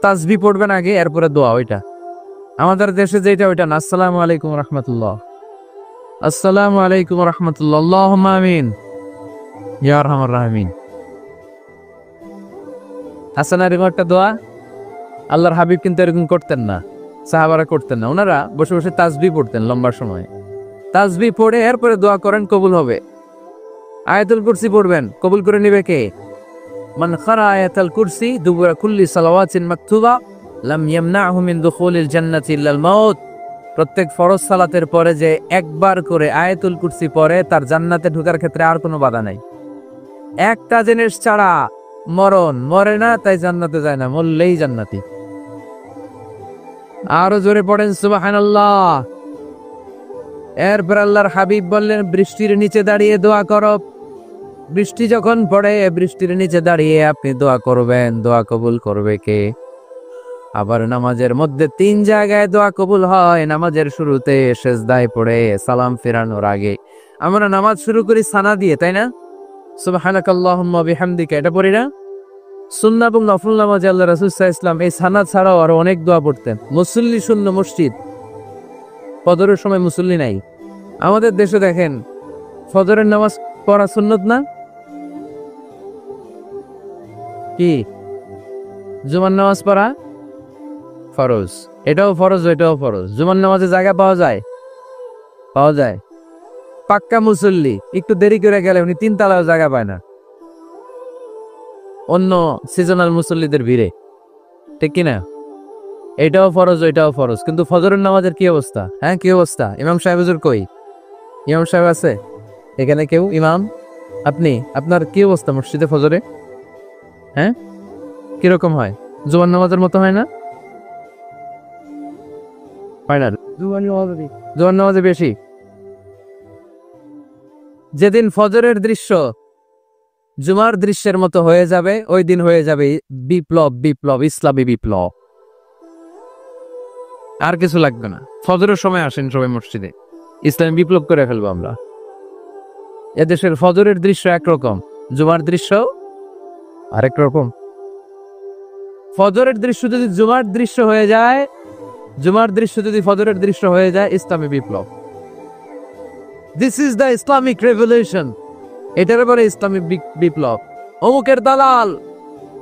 তাসবিহ পড়বেন আগে, এরপরে দোয়া। ওইটা আমাদের দেশে যেটা, ওইটা না। আসসালামু আলাইকুম রাহমাতুল্লাহ, আসসালামু আলাইকুম রাহমাতুল্লাহ, আল্লাহুম্মা আমিন ইয়া আরহামার রাহিমিন। হাসানা এরকম একটা দোয়া আল্লাহর হাবিব কিন্তু এরকম করতেন না, সাহাবারা করতেন না। ওনারা বসে বসে তাসবিহ পড়তেন লম্বা সময়। তাসবিহ পড়ে এরপরে দোয়া করেন, কবুল হবে। আয়াতুল কুরসি পড়বেন, কবুল করে নিবে কে? মান খারা আয়াতুল কুরসি দুবুরা কুল্লি সালাওয়াতিন মাকতুবা লাম ইয়ামনাহু মিন দুখুলিল জান্নাতি ইল্লাল মাউত। প্রত্যেক ফরজ সালাতের পরে যে একবার করে আয়াতুল কুরসি পড়ে, তার জান্নাতে ঢোকার ক্ষেত্রে আর কোনো বাধা নাই। একটা জিনিস ছাড়া, মরণ, মরে না তাই জান্নাতে যায় না, মরলেই জান্নাতি। আরো জোরে পড়েন সুবহানাল্লাহ। এরপর আল্লাহর হাবিব বললেন, বৃষ্টির নিচে দাঁড়িয়ে দোয়া করো। বৃষ্টি যখন পড়ে, বৃষ্টির নিচে দাঁড়িয়ে আপনি দোয়া করবেন, দোয়া কবুল করবে কে? আবার নামাজের মধ্যে 3 জায়গায় দোয়া কবুল হয়। নামাজের শুরুতে, সেজদায় পড়ে, সালাম ফেরানোর আগে। আমরা নামাজ শুরু করি সানা দিয়ে, তাই না? সুবহানাকাল্লাহুম্মা বিহামদিকা, এটা পড়ি না? সুন্নাহ এবং নফল নামাজে আল্লাহ রাসূল সাল্লাল্লাহু আলাইহি ওয়াসাল্লাম এই সানা ছাড়াও আরো অনেক দোয়া পড়তেন। মুসল্লি শূন্য মসজিদ, ফজরের সময় মুসল্লি নাই। আমাদের দেশে দেখেন, ফজরের নামাজ পড়া সুন্নত না? কি? জুমার নামাজ পড়া ফরজ। এটাও ফরজ, ওইটাও ফরজ। জুমার নামাজে জায়গা পাওয়া যায়? পাওয়া যায়। পাক্কা মুসল্লি একটু দেরি করে গেলে উনি 3 তলায়ও জায়গা পায় না, অন্য সিজনাল মুসল্লিদের ভিড়ে, ঠিক কিনা? এটাও ফরজ, ওইটাও ফরজ। কিন্তু ফজরের নামাজের কি অবস্থা? হ্যাঁ, কি অবস্থা? ইমাম সাহেব হুজুর কই? ইমাম সাহেব আছে এখানে কেউ? ইমাম আপনি, আপনার কি অবস্থা মসজিদে ফজরে? হ্যাঁ, কিরকম হয়? জুমার নামাজের মতো হয় না? হয় না, জুমার নামাজে বেশি। যেদিন ফজরের দৃশ্য জুমার দৃশ্যের মতো হয়ে যাবে, ওই দিন হয়ে যাবে বিপ্লব, বিপ্লব, ইসলামী বিপ্লব। আর কিছু লাগবে না। ফজরের সময় আসেন সবাই মসজিদে, ইসলামী বিপ্লব করে ফেলবো আমরা। এদেশের ফজরের দৃশ্য একরকম, জুমার দৃশ্য আরেক রকম। ফজরের দৃশ্য যদি জুমার দৃশ্য হয়ে যায়, জুমার দৃশ্য যদি ফজরের দৃশ্য হয়ে যায়, ইসলামী বিপ্লব। This is the Islamic revolution. এটার পরে ইসলামী বিপ্লব। অমুকের দালাল,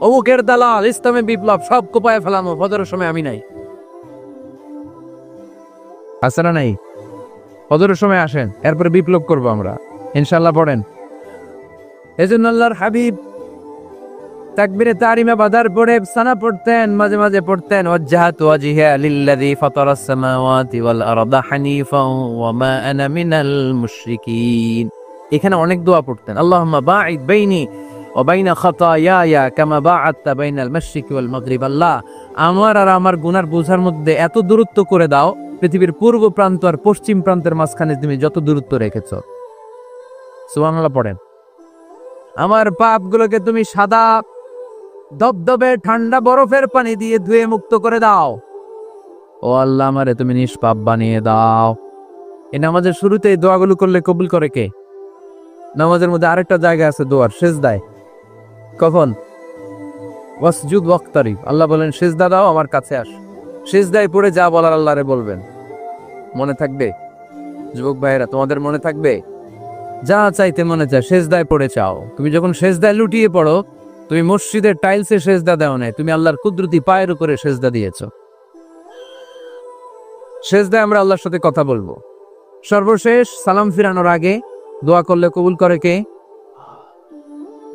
অমুকের দালাল, ইসলামী বিপ্লব সব কোপায় ফেলামো। ফজরের সময় আমি নাই, আছে না? নাই। ফজরের সময় আসেন, এরপরে বিপ্লব করবো আমরা ইনশাআল্লাহ। পড়েন। এজন্য আল্লাহর হাবিব তাকবীরে তাহরিমা বাদার পরে সানা পড়তেন, মাঝে মাঝে পড়তেন ওয়াজ্জাহাতু ওয়াজহিয়া লিল্লাযী ফাতারাস সামাওয়াতি ওয়াল আরদা হানিফাও ওয়া মা আনা মিনাল মুশরিকিন। এখানে অনেক দোয়া পড়তেন, আল্লাহুম্মা বাঈদ বাইনি ওয়া বাইনা খাতায়ায়া কামা বাআদতা বাইনাল মাশরিকি ওয়াল মাগরিব। আল্লাহ, আমার আর আমার গুনার বোঝার মধ্যে এত দূরত্ব করে দাও, পৃথিবীর পূর্ব প্রান্ত আর পশ্চিম প্রান্তের মাঝখানে তুমি যত দূরত্ব রেখেছো। সুবহানাল্লাহ পড়েন। আমার পাপগুলোকে তুমি সাদা দবদবে ঠান্ডা বরফের পানি দিয়ে ধুয়ে মুক্ত করে দাও। ও আল্লাহ, আমারে তুমি নিষ্পাপ বানিয়ে দাও। এই নামাজের শুরুতে এই দোয়াগুলো করলে কবুল করে কে? নামাজের মধ্যে আরেকটা জায়গা আছে দোয়ার, সিজদায়। কখন? ওয়াসজুদ ওয়াক্তারিব। আল্লাহ বলেন সিজদা দাও, আমার কাছে আস। সিজদায় পড়ে যা বলার আল্লাহরে বলবেন। মনে থাকবে যুবক ভাইয়েরা? তোমাদের মনে থাকবে? যা চাইতে মনে চায় সিজদায় পড়ে চাও। তুমি যখন সিজদায় লুটিয়ে পড়ো, তুমি মসজিদের টাইলসে সিজদা দাও না, তুমি আল্লাহর কুদরতি পায়ের উপরে সিজদা দিয়েছো। সিজদায় আমরা আল্লাহর সাথে কথা বলবো। সর্বশেষ সালাম ফিরানোর আগে দোয়া করলে কবুল করে কে?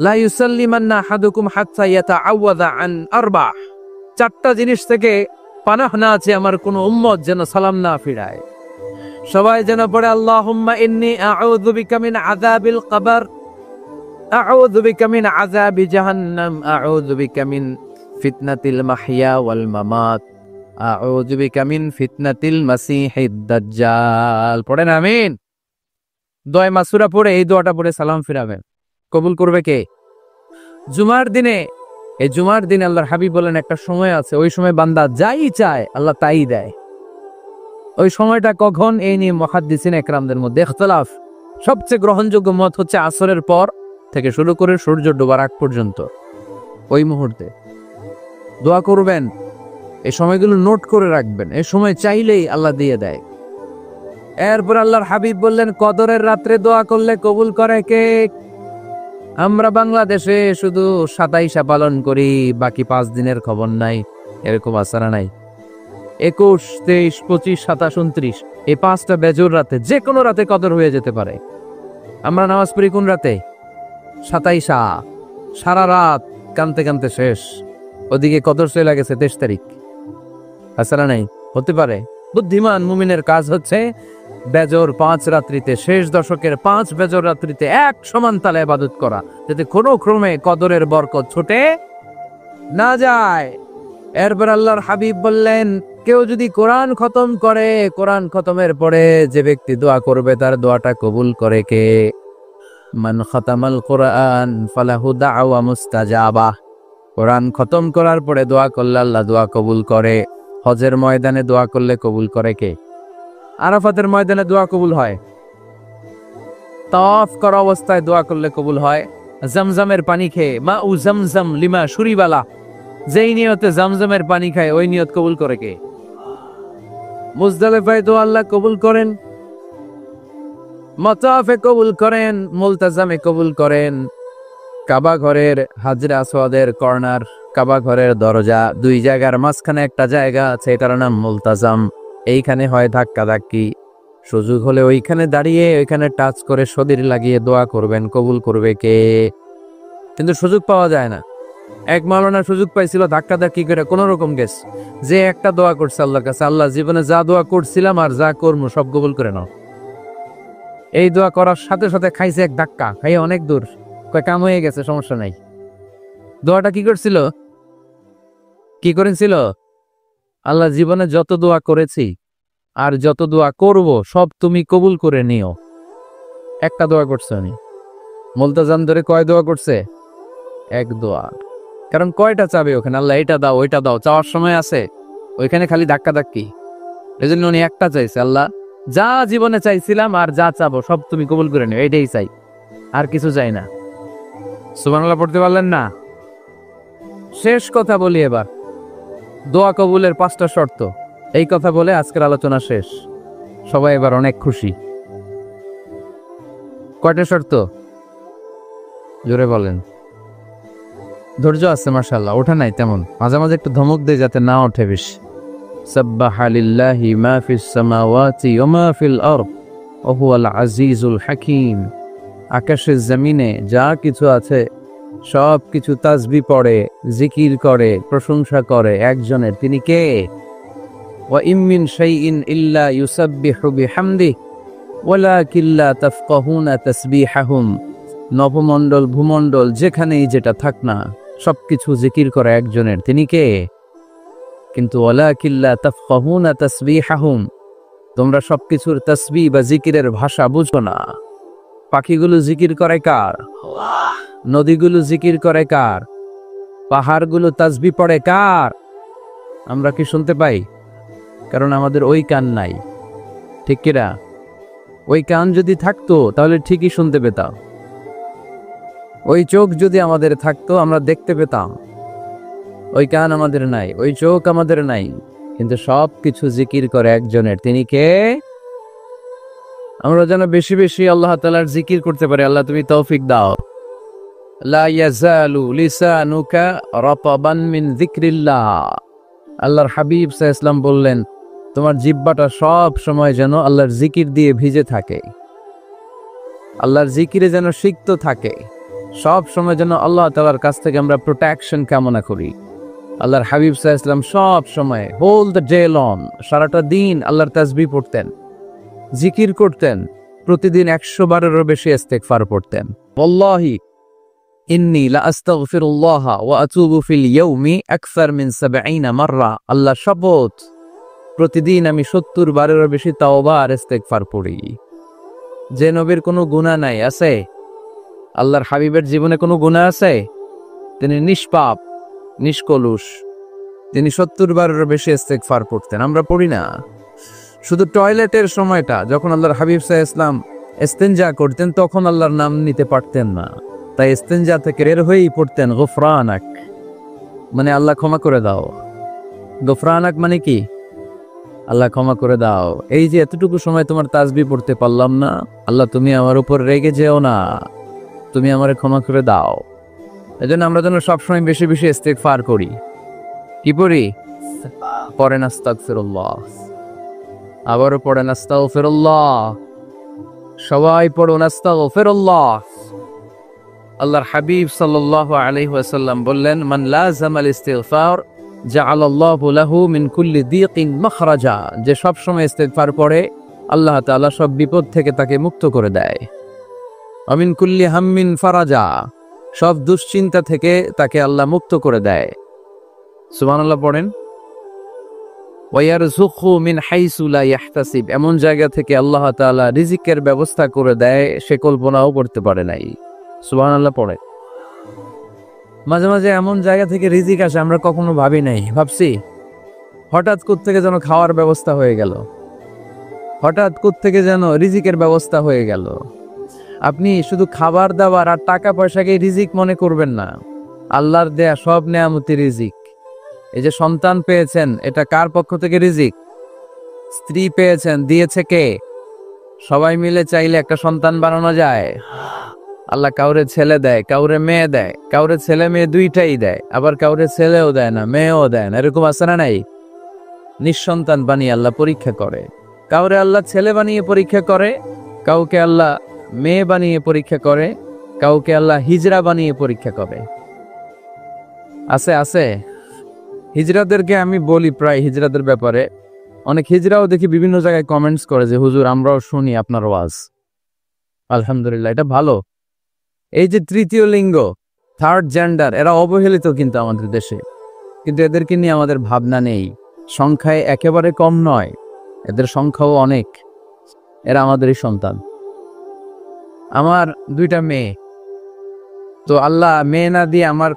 লা ইউসাল্লিমান্না আহাদুকুম হাত্তা ইয়াতাআওয়াযা আন আরবা। চারটা জিনিস থেকে পানাহ না আছে আমার কোন উম্মত যেন সালাম না ফিরায়। সবাই যেন পড়ে আল্লাহুম্মা ইন্নী আউযু বিকা মিন আযাবিল কবর, আউযু বিকা মিন আযাবি জাহান্নাম, আউযু বিকা মিন ফিতনাতিল মাহইয়া ওয়াল মামাত, আউযু বিকা মিন ফিতনাতিল মাসিহিদ দাজ্জাল। পড়েন আমিন। দোয়া মাসুরা পড়ে এই দোয়াটা পড়ে সালাম ফিরাবেন। কবুল করবে কে? জুমার দিনে, এই জুমার দিনে আল্লাহর হাবিব বলেন একটা সময় আছে, ওই সময় বান্দা যাই চায় আল্লাহ তাই দেয়। ওই সময়টা কখন? এই নিয়ে মুহাদ্দিসিন একরামদের মধ্যে ইখতিলাফ। সবচেয়ে গ্রহণযোগ্য মত হচ্ছে আসরের পর থেকে শুরু করে সূর্য ডোবার আগ পর্যন্ত। ওই মুহূর্তে দোয়া করবেন, এই সময়গুলো নোট করে রাখবেন। এই সময় চাইলেই আল্লাহ দিয়ে দেয়। এরপর আল্লাহর হাবিব বললেন কদরের রাত্রে দোয়া করলে কবুল করে কে? আমরা বাংলাদেশে শুধু 27 পালন করি, বাকি 5 দিনের খবর নাই। এরকম আসারা নাই? 21, 23, 25, 27, 29 এই 5টা বেজোর রাতে, যে কোনো রাতে কদর হয়ে যেতে পারে। আমরা নামাজ পড়ি কোন রাতে? 27। সারা রাত কানতে কানতে শেষ, ওদিকে কদর চলে গেছে 23 তারিখ। আসারা নাই? হতে পারে। বুদ্ধিমান মুমিনের কাজ হচ্ছে বেজর 5 রাত্রিতে, শেষ দশকের 5 বেজর রাত্রিতে এক সমান তালে ইবাদত করা, যাতে কোনো ক্রমে কদরের বরকত ছুটে না যায়। এরপর আল্লাহর হাবিব বললেন কেউ যদি কোরআন খতম করে, কোরআন খতমের পরে যে ব্যক্তি দোয়া করবে তার দোয়াটা কবুল করে কে? মান খতামাল কোরআন ফালাহু দাওয়া মুস্তাজাবা। কোরআন খতম করার পরে দোয়া করলে আল্লাহ দোয়া কবুল করে। হজের ময়দানে দোয়া করলে কবুল করে কে? আরাফাতের ময়দানে দোয়া কবুল হয়। তাওয়াফ করা অবস্থায় দোয়া করলে কবুল হয়। জমজমের পানি খেয়ে, মা উ জমজম লিমা শুরিবালা, যেই নিয়তে জমজমের পানি খায় ওই নিয়ত কবুল করে কে? মুজদালিফায় দোয়া আল্লাহ কবুল করেন, মতাফে কবুল করেন, মুলতাজামে কবুল করেন। কাবা ঘরের হাজরে আসওয়াদের কর্নার, কাবা ঘরের দরজা, 2 জায়গার মাঝখানে একটা জায়গা আছে, এটার নাম মুলতাজাম। এইখানে হয় ধাক্কা ধাক্কি। সুযোগ হলে ওইখানে দাঁড়িয়ে ওইখানে টাচ করে শরীর লাগিয়ে দোয়া করবেন, কবুল করবে কে? কিন্তু সুযোগ পাওয়া যায় না। এক মাওলানা সুযোগ পাইছিল ধাক্কা ধাক্কি করে কোন রকম গেছ, যে একটা দোয়া করছে আল্লাহর কাছে, আল্লাহ জীবনে যা দোয়া করছিলাম আর যা করবো সব কবুল করে নাও। এই দোয়া করার সাথে সাথে খাইছে এক ধাক্কা, খাইয়ে অনেক দূর, কয় কাম হয়ে গেছে, সমস্যা নাই। দোয়াটা কি করছিল? কি করেছিল? আল্লাহ জীবনে যত দোয়া করেছি আর যত দোয়া করব সব তুমি কবুল করে নিও। একটা দোয়া করছে উনি। মুলতাজাম ধরে কয় দোয়া করছে? এক দোয়া। কারণ কয়টা চাবে ওখানে? আল্লাহ এটা দাও ওইটা দাও, চাওয়ার সময় আছে? ওইখানে খালি ধাক্কা ধাক্কি। এই জন্য উনি একটা চাইছে, আল্লাহ যা জীবনে চাইছিলাম আর যা চাবো সব তুমি কবুল করে নিও, এইটাই চাই, আর কিছু চাই না। সুবহানাল্লাহ পড়তে পারলেন না? শেষ কথা বলি এবার, দোয়া কবুলের 5টা শর্ত। এই কথা বলে আজকের আলোচনা শেষ। সবাই এবার অনেক খুশি। কয়টা শর্ত? জোরে বলেন। ধৈর্য আছে মাশাআল্লাহ, ওঠা নাই তেমন, মাঝে মাঝে একটু ধমক দেয় যাতে না ওঠে বেশি। সাব্বাহা লিল্লাহি মা ফিস সামাওয়াতি ওয়া মা ফিল আরদ ওয়া হুয়াল আজিজুল হাকীম। আকাশের জমিনে যা কিছু আছে সবকিছু তাসবিহ পড়ে, জিকির করে, প্রশংসা করে একজনের, তিনি কে? ওয়া ইম মিন শাইইন ইল্লা ইউসাব্বিহু বিহামদিহি ওয়ালাকিন লা তাফকাহুনা তাসবিহাহুম। নভমণ্ডল ভূমণ্ডল যেখানেই যেটা থাক না, সবকিছু জিকির করে একজনের, তিনি কে? কিন্তু ওয়ালাকিন লা তাফকাহুনা তাসবিহাহুম, তোমরা সবকিছুর তাসবিহ বা জিকিরের ভাষা বুঝো না। পাখিগুলো জিকির করে কার? নদীগুলো জিকির করে কার? পাহাড়গুলো তাসবিহ পড়ে কার? আমরা কি শুনতে পাই? কারণ আমাদের ওই কান নাই, ঠিক কিনা? ওই কান যদি থাকতো তাহলে ঠিকই শুনতে পেতাম। ওই চোখ যদি আমাদের থাকতো আমরা দেখতে পেতাম। ওই কান আমাদের নাই, ওই চোখ আমাদের নাই, কিন্তু সব কিছু জিকির করে একজনের, তিনি কে? আমরা যেন বেশি বেশি আল্লাহ তাআলার জিকির করতে পারি। আল্লাহ তুমি তৌফিক দাও। লা ইয়াজালু লিসানুকা রাতাবান মিন যিকরিল্লাহ। আল্লাহর হাবিব সাল্লাল্লাহু আলাইহি ওয়াসাল্লাম বললেন, তোমার জিহ্বাটা সব সময় যেন আল্লাহর জিকির দিয়ে ভিজে থাকে, আল্লাহর জিকিরে যেন সিক্ত থাকে। সব সময় যেন আল্লাহ তাআলার কাছ থেকে আমরা প্রোটেকশন কামনা করি। আল্লাহর হাবিব সাল্লাল্লাহু আলাইহি ওয়াসাল্লাম সব সময়, হোল দ্য ডে লং, সারাটা দিন আল্লাহর তাসবিহ পড়তেন, জিকির করতেন, প্রতিদিন 100 বারেরও বেশি ইস্তেগফার পড়তেন। ওয়াল্লাহি ইন্নী লা আস্তাগফিরুল্লাহ ওয়া আতুবু ফিল ইয়াউমি আকসার মিন 70 মাররা। আল্লাহ শপথ, প্রতিদিন আমি 70 বারেরও বেশি তাওবা আর ইস্তেগফার পড়ি। যে নবীর কোনো গুনাহ নাই, আছে? আল্লাহর হাবিবের জীবনে কোনো গুনাহ আছে? তিনি নিষ্পাপ, নিষ্কলুষ, তিনি 70 বারেরও বেশি ইস্তেগফার পড়তেন। আমরা পড়ি না। শুধু টয়লেটের সময়টা যখন আল্লাহর হাবিব সাল্লাল্লাহু আলাইহি ওয়াসাল্লাম ইস্তেনজা করতেন তখন আল্লাহর নাম নিতে পারতেন না, তাই ইস্তেনজা থেকে বের হয়েই পড়তেন গুফরানাক, মানে আল্লাহ ক্ষমা করে দাও। গুফরানাক মানে কি? আল্লাহ ক্ষমা করে দাও। এই যে এতটুকু সময় তোমার তাসবিহ পড়তে পারলাম না, আল্লাহ তুমি আমার উপর রেগে যেও না, তুমি আমারে ক্ষমা করে দাও। এজন্য আমরা যেন সবসময় বেশি বেশি ইস্তেগফার করি। কি পড়ি? পড়েন আস্তাগফিরুল্লাহ, আবারও পড়েন আস্তাগফিরুল্লাহ, সবাই পড়ুন আস্তাগফিরুল্লাহ। আল্লাহর হাবিব সাল্লাল্লাহু আলাইহি ওয়াসাল্লাম বললেন, মান লাযামাল ইস্তিগফার জাআলাল্লাহু লাহু মিন কুল্লি দীকিন মাখরাজা। যে সব সময় ইস্তিগফার পড়ে আল্লাহ তাআলা সব বিপদ থেকে তাকে মুক্ত করে দেয়। ওয়া মিন কুল্লি হাম্মিন ফারাজা, সব দুশ্চিন্তা থেকে তাকে আল্লাহ মুক্ত করে দেয়। সুবহানাল্লাহ পড়েন। ওয়া ইয়ারযুকহু মিন হাইসু লা ইয়াহতাসিব, এমন জায়গা থেকে আল্লাহ তাআলা রিজিকের ব্যবস্থা করে দেয় সে কল্পনাও করতে পারে নাই। সুবহানাল্লাহ পড়ে। মাঝে মাঝে এমন জায়গা থেকে রিজিক আসে আমরা কখনো ভাবি নাই, ভাবছি হঠাৎ কোত্থেকে যেন খাওয়ার ব্যবস্থা হয়ে গেল, হঠাৎ কোত্থেকে যেন রিজিকের ব্যবস্থা হয়ে গেল। আপনি শুধু খাবার দাবার আর টাকা পয়সাকে রিজিক মনে করবেন না, আল্লাহর দেয়া সব নেয়ামতি রিজিক। এই যে সন্তান পেয়েছেন, এটা কার পক্ষ থেকে রিজিক? স্ত্রী পেয়েছেন, দিয়েছে কে? সবাই মিলে চাইলে একটা সন্তান বানানো যায়? আল্লাহ কাউরে ছেলে দেয়, কাউরে মেয়ে দেয়, কাউরে ছেলে মেয়ে দুইটাই দেয়, আবার কাউরে ছেলেও দেয় না, মেয়েও দেয় না, এরকম আছে না নাই? নিঃসন্তান বানিয়ে আল্লাহ পরীক্ষা করে। কাউরে আল্লাহ ছেলে বানিয়ে পরীক্ষা করে, কাউকে আল্লাহ মেয়ে বানিয়ে পরীক্ষা করে, কাউকে আল্লাহ হিজরা বানিয়ে পরীক্ষা করে। আছে আছে। হিজরাদেরকে আমি বলি প্রায় হিজরাদের ব্যাপারে, অনেক হিজরাও দেখি বিভিন্ন জায়গায় কমেন্টস করে যে হুজুর আমরাও শুনি আপনার ওয়াজ। আলহামদুলিল্লাহ, এটা ভালো। এই যে তৃতীয় লিঙ্গ, থার্ড জেন্ডার, এরা অবহেলিত কিন্তু আমাদের দেশে, কিন্তু এদেরকে নিয়ে আমাদের ভাবনা নেই। সংখ্যায় একেবারে কম নয়, এদের সংখ্যাও অনেক। এরা আমাদেরই সন্তান। আমার দুইটা মেয়ে, তো আল্লাহ মেয়ে না দিয়ে আমার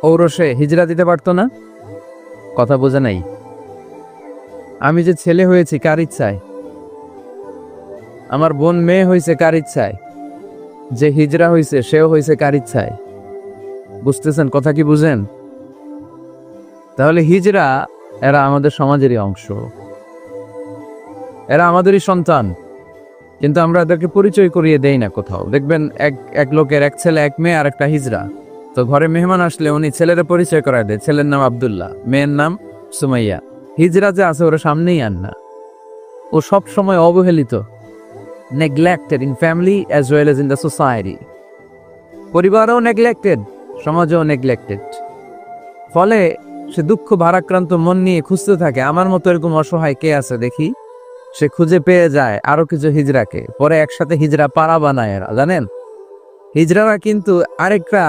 ঔরসে হিজরা দিতে পারতো না? কথা বোঝা নাই? আমি যে ছেলে হয়েছি কার ইচ্ছায়? আমার বোন মেয়ে হয়েছে কার ইচ্ছায়? যে হিজরা হয়েছে সেও হয়েছে কার ইচ্ছায়? বুঝতেছেন কথা কি? বুঝেন? তাহলে হিজরা এরা আমাদের সমাজেরই অংশ, এরা আমাদেরই সন্তান, কিন্তু আমরা এদেরকে পরিচয় করিয়ে দেই না কোথাও। দেখবেন এক লোকের এক ছেলে এক মেয়ে আর একটা হিজরা, তো ঘরে মেহমান আসলে উনি ছেলের পরিচয় করায় দেয়, ছেলের নাম আব্দুল্লাহ, মেয়ের নাম সুমাইয়া। হিজরা যে আছে ওরা সামনেই আন না। ও সব সময় অবহেলিত, neglected in family as well as in the society. পরিবারও neglected, সমাজেও নেগলেক্টেড। ফলে সে দুঃখ ভারাক্রান্ত মন নিয়ে খুঁজতে থাকে, আমার মতো এরকম অসহায় কে আছে দেখি। সে খুঁজে পেয়ে যায় আরো কিছু হিজড়াকে, পরে একসাথে হিজড়া পাড়া বানায় এরা। জানেন, হিজড়ারা কিন্তু আরেকটা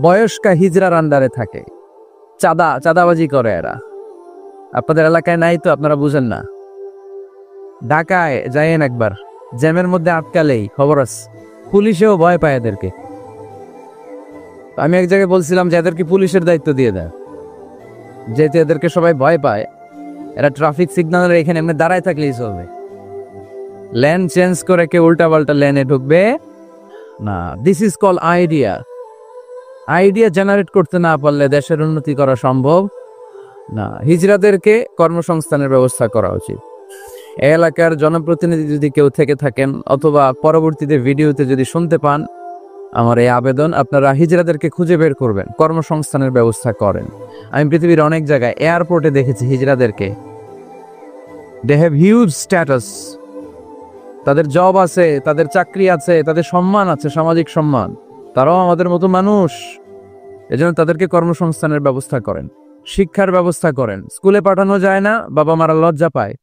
বয়স্কা হিজড়ার আন্ডারে থাকে, চাঁদাবাজি করে এরা। আপনাদের এলাকায় নাই তো, আপনারা বুঝেন না। ঢাকায় যাইয়েন একবার, জ্যামের মধ্যে আটকালেই খবর আছে, পুলিশেও ভয় পায় এদেরকে। আমি এক জায়গায় বলছিলাম যে এদেরকে পুলিশের দায়িত্ব দিয়ে দেয়, যেহেতু এদেরকে সবাই ভয় পায়। এরা ট্রাফিক সিগন্যালের এখানে এমনি দাঁড়ায় থাকলেই চলবে, লেন চেঞ্জ করে কেউ উল্টা পাল্টা লেনে ঢুকবে না। This is call idea generate করতে না পারলে দেশের উন্নতি করা সম্ভব না। হিজড়াদেরকে কর্মসংস্থানের ব্যবস্থা করা উচিত। এলাকার জনপ্রতিনিধি যদি কেউ থেকে থাকেন, অথবা পরবর্তীতে ভিডিওতে যদি শুনতে পান, আমার এই আবেদন, আপনারা হিজড়াদেরকে খুঁজে বের করবেন, কর্মসংস্থানের ব্যবস্থা করেন। আমি পৃথিবীর অনেক জায়গায় এয়ারপোর্টে দেখেছি হিজড়াদেরকে, দে হ্যাভ হিউজ স্ট্যাটাস, তাদের জব আছে, তাদের চাকরি আছে, তাদের সম্মান আছে, সামাজিক সম্মান। তারাও আমাদের মতো মানুষ, এজন্য তাদেরকে কর্মসংস্থানের ব্যবস্থা করেন, শিক্ষার ব্যবস্থা করেন। স্কুলে পাঠানো যায় না, বাবা মারা লজ্জা পায়,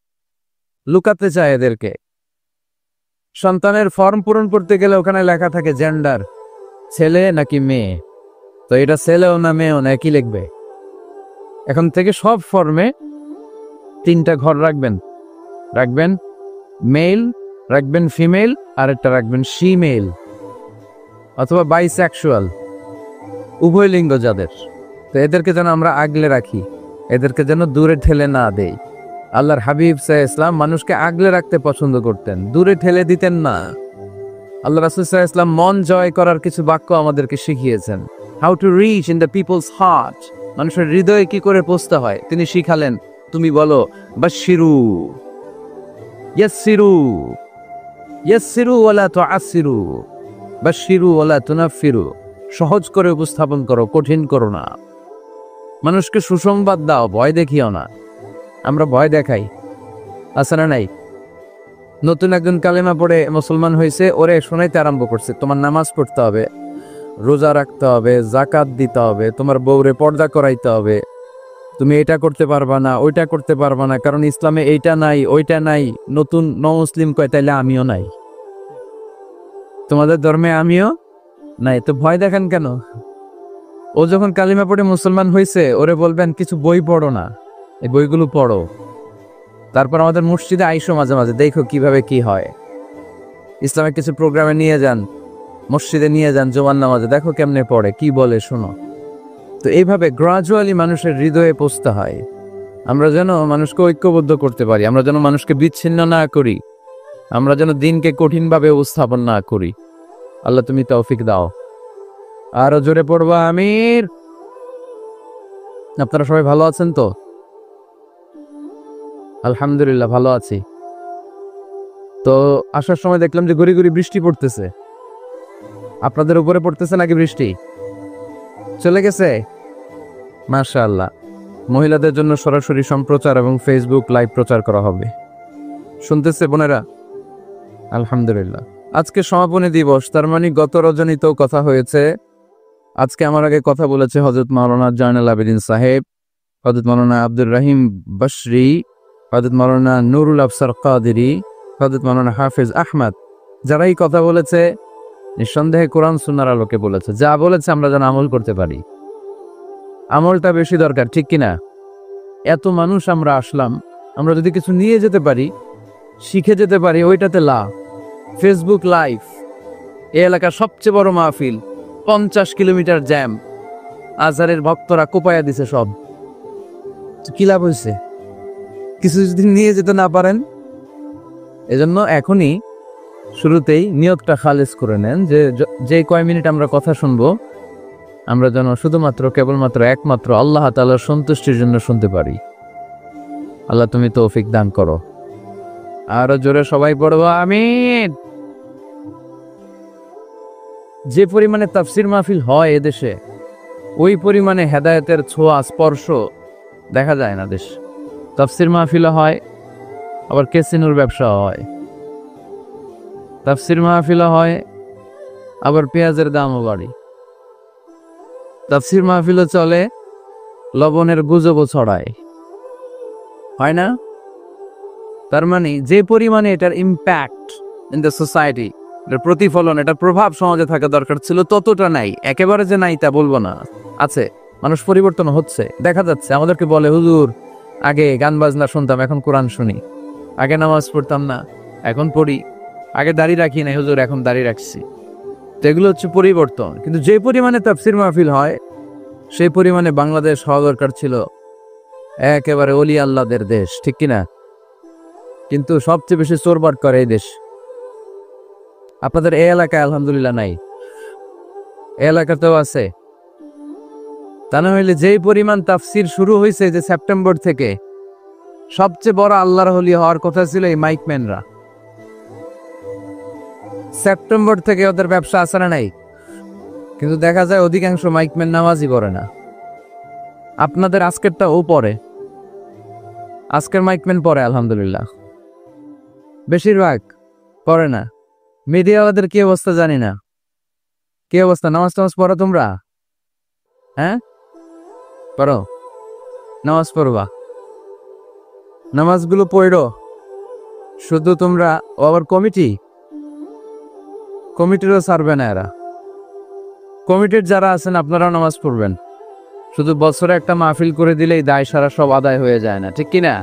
লুকাতে চায় এদেরকে। সন্তানের ফর্ম পূরণ করতে গেলে ওখানে লেখা থাকে জেন্ডার, ছেলে নাকি মেয়ে। তো এটা ছেলেও না মেয়েও না, একই লিখবে। এখন থেকে সব ফর্মে 3টা ঘর রাখবেন মেল, রাখবেন ফিমেল, আর একটা রাখবেন শিমেল অথবা বাইসেক্সুয়াল, উভয় লিঙ্গ যাদের। তো এদেরকে যেন আমরা আগলে রাখি, এদেরকে যেন দূরে ঠেলে না দেই। আল্লাহর হাবিব সাল্লাল্লাহু আলাইহি ওয়াসাল্লাম মানুষকে আগলে রাখতে পছন্দ করতেন, দূরে ঠেলে দিতেন না। আল্লাহ রাসূল সাল্লাল্লাহু আলাইহি ওয়াসাল্লাম মন জয় করার কিছু বাক্য আমাদেরকে শিখিয়েছেন, how to reach in the people's heart, মানুষের হৃদয়ে কি করে পৌঁছতে হয় তিনি শিখালেন। তুমি বলো বাশশিরু, ইয়াসসিরু, ইয়াসসিরু ওয়ালা তুআসসিরু, বাশশিরু ওয়ালা তুনাফফিরু, সহজ করে উপস্থাপন করো, কঠিন করো না। মানুষকে সুসংবাদ দাও, ভয় দেখিও না। আমরা ভয় দেখাই, আছে না নাই? নতুন একজন কালেমা পড়ে মুসলমান হয়েছে, ওরে শোনাইতে আরম্ভ করছে, তোমার নামাজ পড়তে হবে, রোজা রাখতে হবে, যাকাত দিতে হবে, তোমার বউরে পর্দা করাইতে হবে, তুমি এটা করতে পারবা না, ওইটা করতে পারবা না, কারণ ইসলামে এইটা নাই ওইটা নাই। নতুন মুসলিম কয় তাইলে আমিও নাই, তোমাদের ধর্মে আমিও নাই, তো ভয় দেখান কেন? ও যখন কালিমা পড়ে মুসলমান হয়েছে, ওরে বলবেন কিছু বই পড়ো না, এই বইগুলো পড়ো, তারপর আমাদের মসজিদে আইসো মাঝে মাঝে, দেখো কিভাবে কি হয়। ইসলামের কিছু প্রোগ্রামে নিয়ে যান, মসজিদে নিয়ে যান, জোমান নামাজে, দেখো কেমনে পড়ে, কি বলে শোনো। তো এইভাবে গ্রাজুয়ালি মানুষের হৃদয়ে পৌঁছতে হয়। আমরা যেন মানুষকে ঐক্যবদ্ধ করতে পারি, আমরা যেন মানুষকে বিচ্ছিন্ন না করি, আমরা যেন দিনকে কঠিনভাবে উপস্থাপন না করি। আল্লাহ তুমি তৌফিক দাও। আরো জোরে পড়বা আমির। আপনারা সবাই ভালো আছেন তো? আলহামদুলিল্লাহ ভালো আছি। তো আসার সময় দেখলাম যে গড়ি গড়ি বৃষ্টি পড়তেছে। আপনাদের উপরে পড়তেছে নাকি বৃষ্টি? চলে গেছে? মাশাআল্লাহ। মহিলাদের জন্য সরাসরি সম্প্রচার এবং ফেসবুক লাইভ প্রচার করা হবে। শুনতেছে বোনেরা? আলহামদুলিল্লাহ। আজকে সমাপনী দিবস, তার মানে গত রজনীতেও কথা হয়েছে। আজকে আমার আগে কথা বলেছে হযরত মাওলানা জয়নুল আবেদিন সাহেব, হযরত মাওলানা আব্দুর রহিম বশরি, হযরত মাওলানা নুরুল আফসার কাদেরী, হযরত মাওলানা হাফেজ আহমদ। যারাই কথা বলেছে নিঃসন্দেহে কোরআন সুন্নাহর আলোকে বলেছে। যা বলেছে আমরা যেন আমল করতে পারি, আমলটা বেশি দরকার, ঠিক কিনা? এত মানুষ আমরা আসলাম, আমরা যদি কিছু নিয়ে যেতে পারি, শিখে যেতে পারি, ওইটাতে লাভ। ফেসবুক লাইভ, এই এলাকার সবচেয়ে বড় মাহফিল, 50 কিলোমিটার জ্যাম, আজহারের ভক্তরা কোপায়া দিছে সব। কি লাভ হয়েছে? কিছু যদি নিয়ে যেতে না পারেন। এজন্য এখনই শুরুতেই নিয়তটা খালেস করে নেন যে যে কয় মিনিট আমরা কথা শুনবো, আমরা যেন শুধুমাত্র কেবলমাত্র একমাত্র আল্লাহ তাআলার সন্তুষ্টির জন্য শুনতে পারি। আল্লাহ তুমি তৌফিক দান করো। আরো জোরে সবাই পড়বো আমিন। যে পরিমাণে তাফসির মাহফিল হয় এদেশে, ওই পরিমাণে হেদায়েতের ছোঁয়া স্পর্শ দেখা যায় না দেশ। তাফসির মাহফিলও হয়, আবার ক্যাসিনোর ব্যবসা হয়। তাফসির মাহফিলও হয়, আবার পেঁয়াজের দামও বাড়ে। তাফসির মাহফিলও চলে, লবণের গুজবও ছড়ায়, হয় না? তার মানে যে পরিমাণে এটার ইম্প্যাক্ট ইন দ্য সোসাইটি, এটার প্রতিফলন, এটার প্রভাব সমাজে থাকা দরকার ছিল, ততটা নাই। একেবারে যে নাই তা বলবো না, আছে। মানুষ পরিবর্তন হচ্ছে, দেখা যাচ্ছে। আমাদেরকে বলে, হুজুর আগে গান বাজনা শুনতাম, এখন কোরআন শুনি। আগে নামাজ পড়তাম না, এখন পড়ি। আগে দাড়ি রাখি নাই হুজুর, এখন দাড়ি রাখছি। তো এগুলো হচ্ছে পরিবর্তন। কিন্তু যে পরিমাণে তাফসির মাহফিল হয়, সেই পরিমাণে বাংলাদেশ হওয়া দরকার ছিল একেবারে ওলি আল্লাহদের দেশ, ঠিক কিনা? কিন্তু সবচেয়ে বেশি চোরবাট করে এই দেশ। আপনাদের এই এলাকায় আলহামদুলিল্লাহ নাই, এই এলাকাতেও আছে। তা না হইলে যেই পরিমাণ তাফসির শুরু হয়েছে যে সেপ্টেম্বর থেকে, সবচেয়ে বড় আল্লাহর ওলি হওয়ার কথা ছিল এই মাইকম্যানরা। সেপ্টেম্বর থেকে ওদের ব্যবসা আছে না নাই? কিন্তু দেখা যায় অধিকাংশ মাইকম্যান নামাজই পড়ে না। আপনাদের আজকেরটা ও পড়ে, আজকের মাইকম্যান পড়ে আলহামদুলিল্লাহ, বেশিরভাগ পড়ে না। মিডিয়াওয়ালাদের কি অবস্থা জানি না, কি অবস্থা? নামাজ টামাজ পড়ো তোমরা? হ্যাঁ পড়ো, নামাজ পড়বা, নামাজগুলো পড়ো। শুধু তোমরা, ও আবার কমিটিরও ছাড়বে না এরা। কমিটির যারা আছেন আপনারাও নামাজ পড়বেন। শুধু বছরে একটা মাহফিল করে দিলেই দায় সারা সব আদায় হয়ে যায় না, ঠিক কিনা?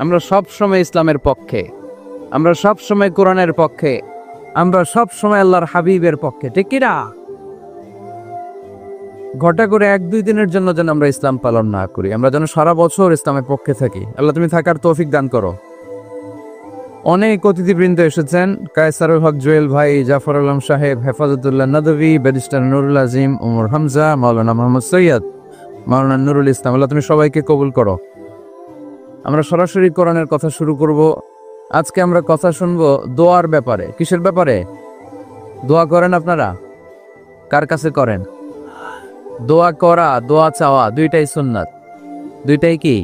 আমরা সব সময় ইসলামের পক্ষে, আমরা সব সময় কোরআনের পক্ষে, আমরা সব সময় আল্লাহর হাবিবের পক্ষে, ঠিক কিনা? ঘটা করে 1-2 দিনের জন্য যেন আমরা ইসলাম পালন না করি, আমরা যেন সারা বছর ইসলামের পক্ষে থাকি। আল্লাহ তুমি থাকার তৌফিক দান করো। অনেক অতিথিবৃন্দ এসেছেন, কায়সারুল হক জুয়েল ভাই, জাফর আলম সাহেব, হেফাজতুল্লাহ নদভী, ব্যারিস্টার নুরুল আজিম, ওমর হামজা, মাওলানা মোহাম্মদ সৈয়দ, মাওলানা নুরুল ইসলাম। আল্লাহ তুমি সবাইকে কবুল করো। আমরা সরাসরি কোরআনের কথা শুরু করব। আজকে আমরা কথা শুনবো দোয়ার ব্যাপারে। কিসের ব্যাপারে? দোয়া করেন আপনারা? কার কাছে করেন? দোয়া করা, দোয়া চাওয়া দুইটাই সুন্নাত। দুইটাই কি?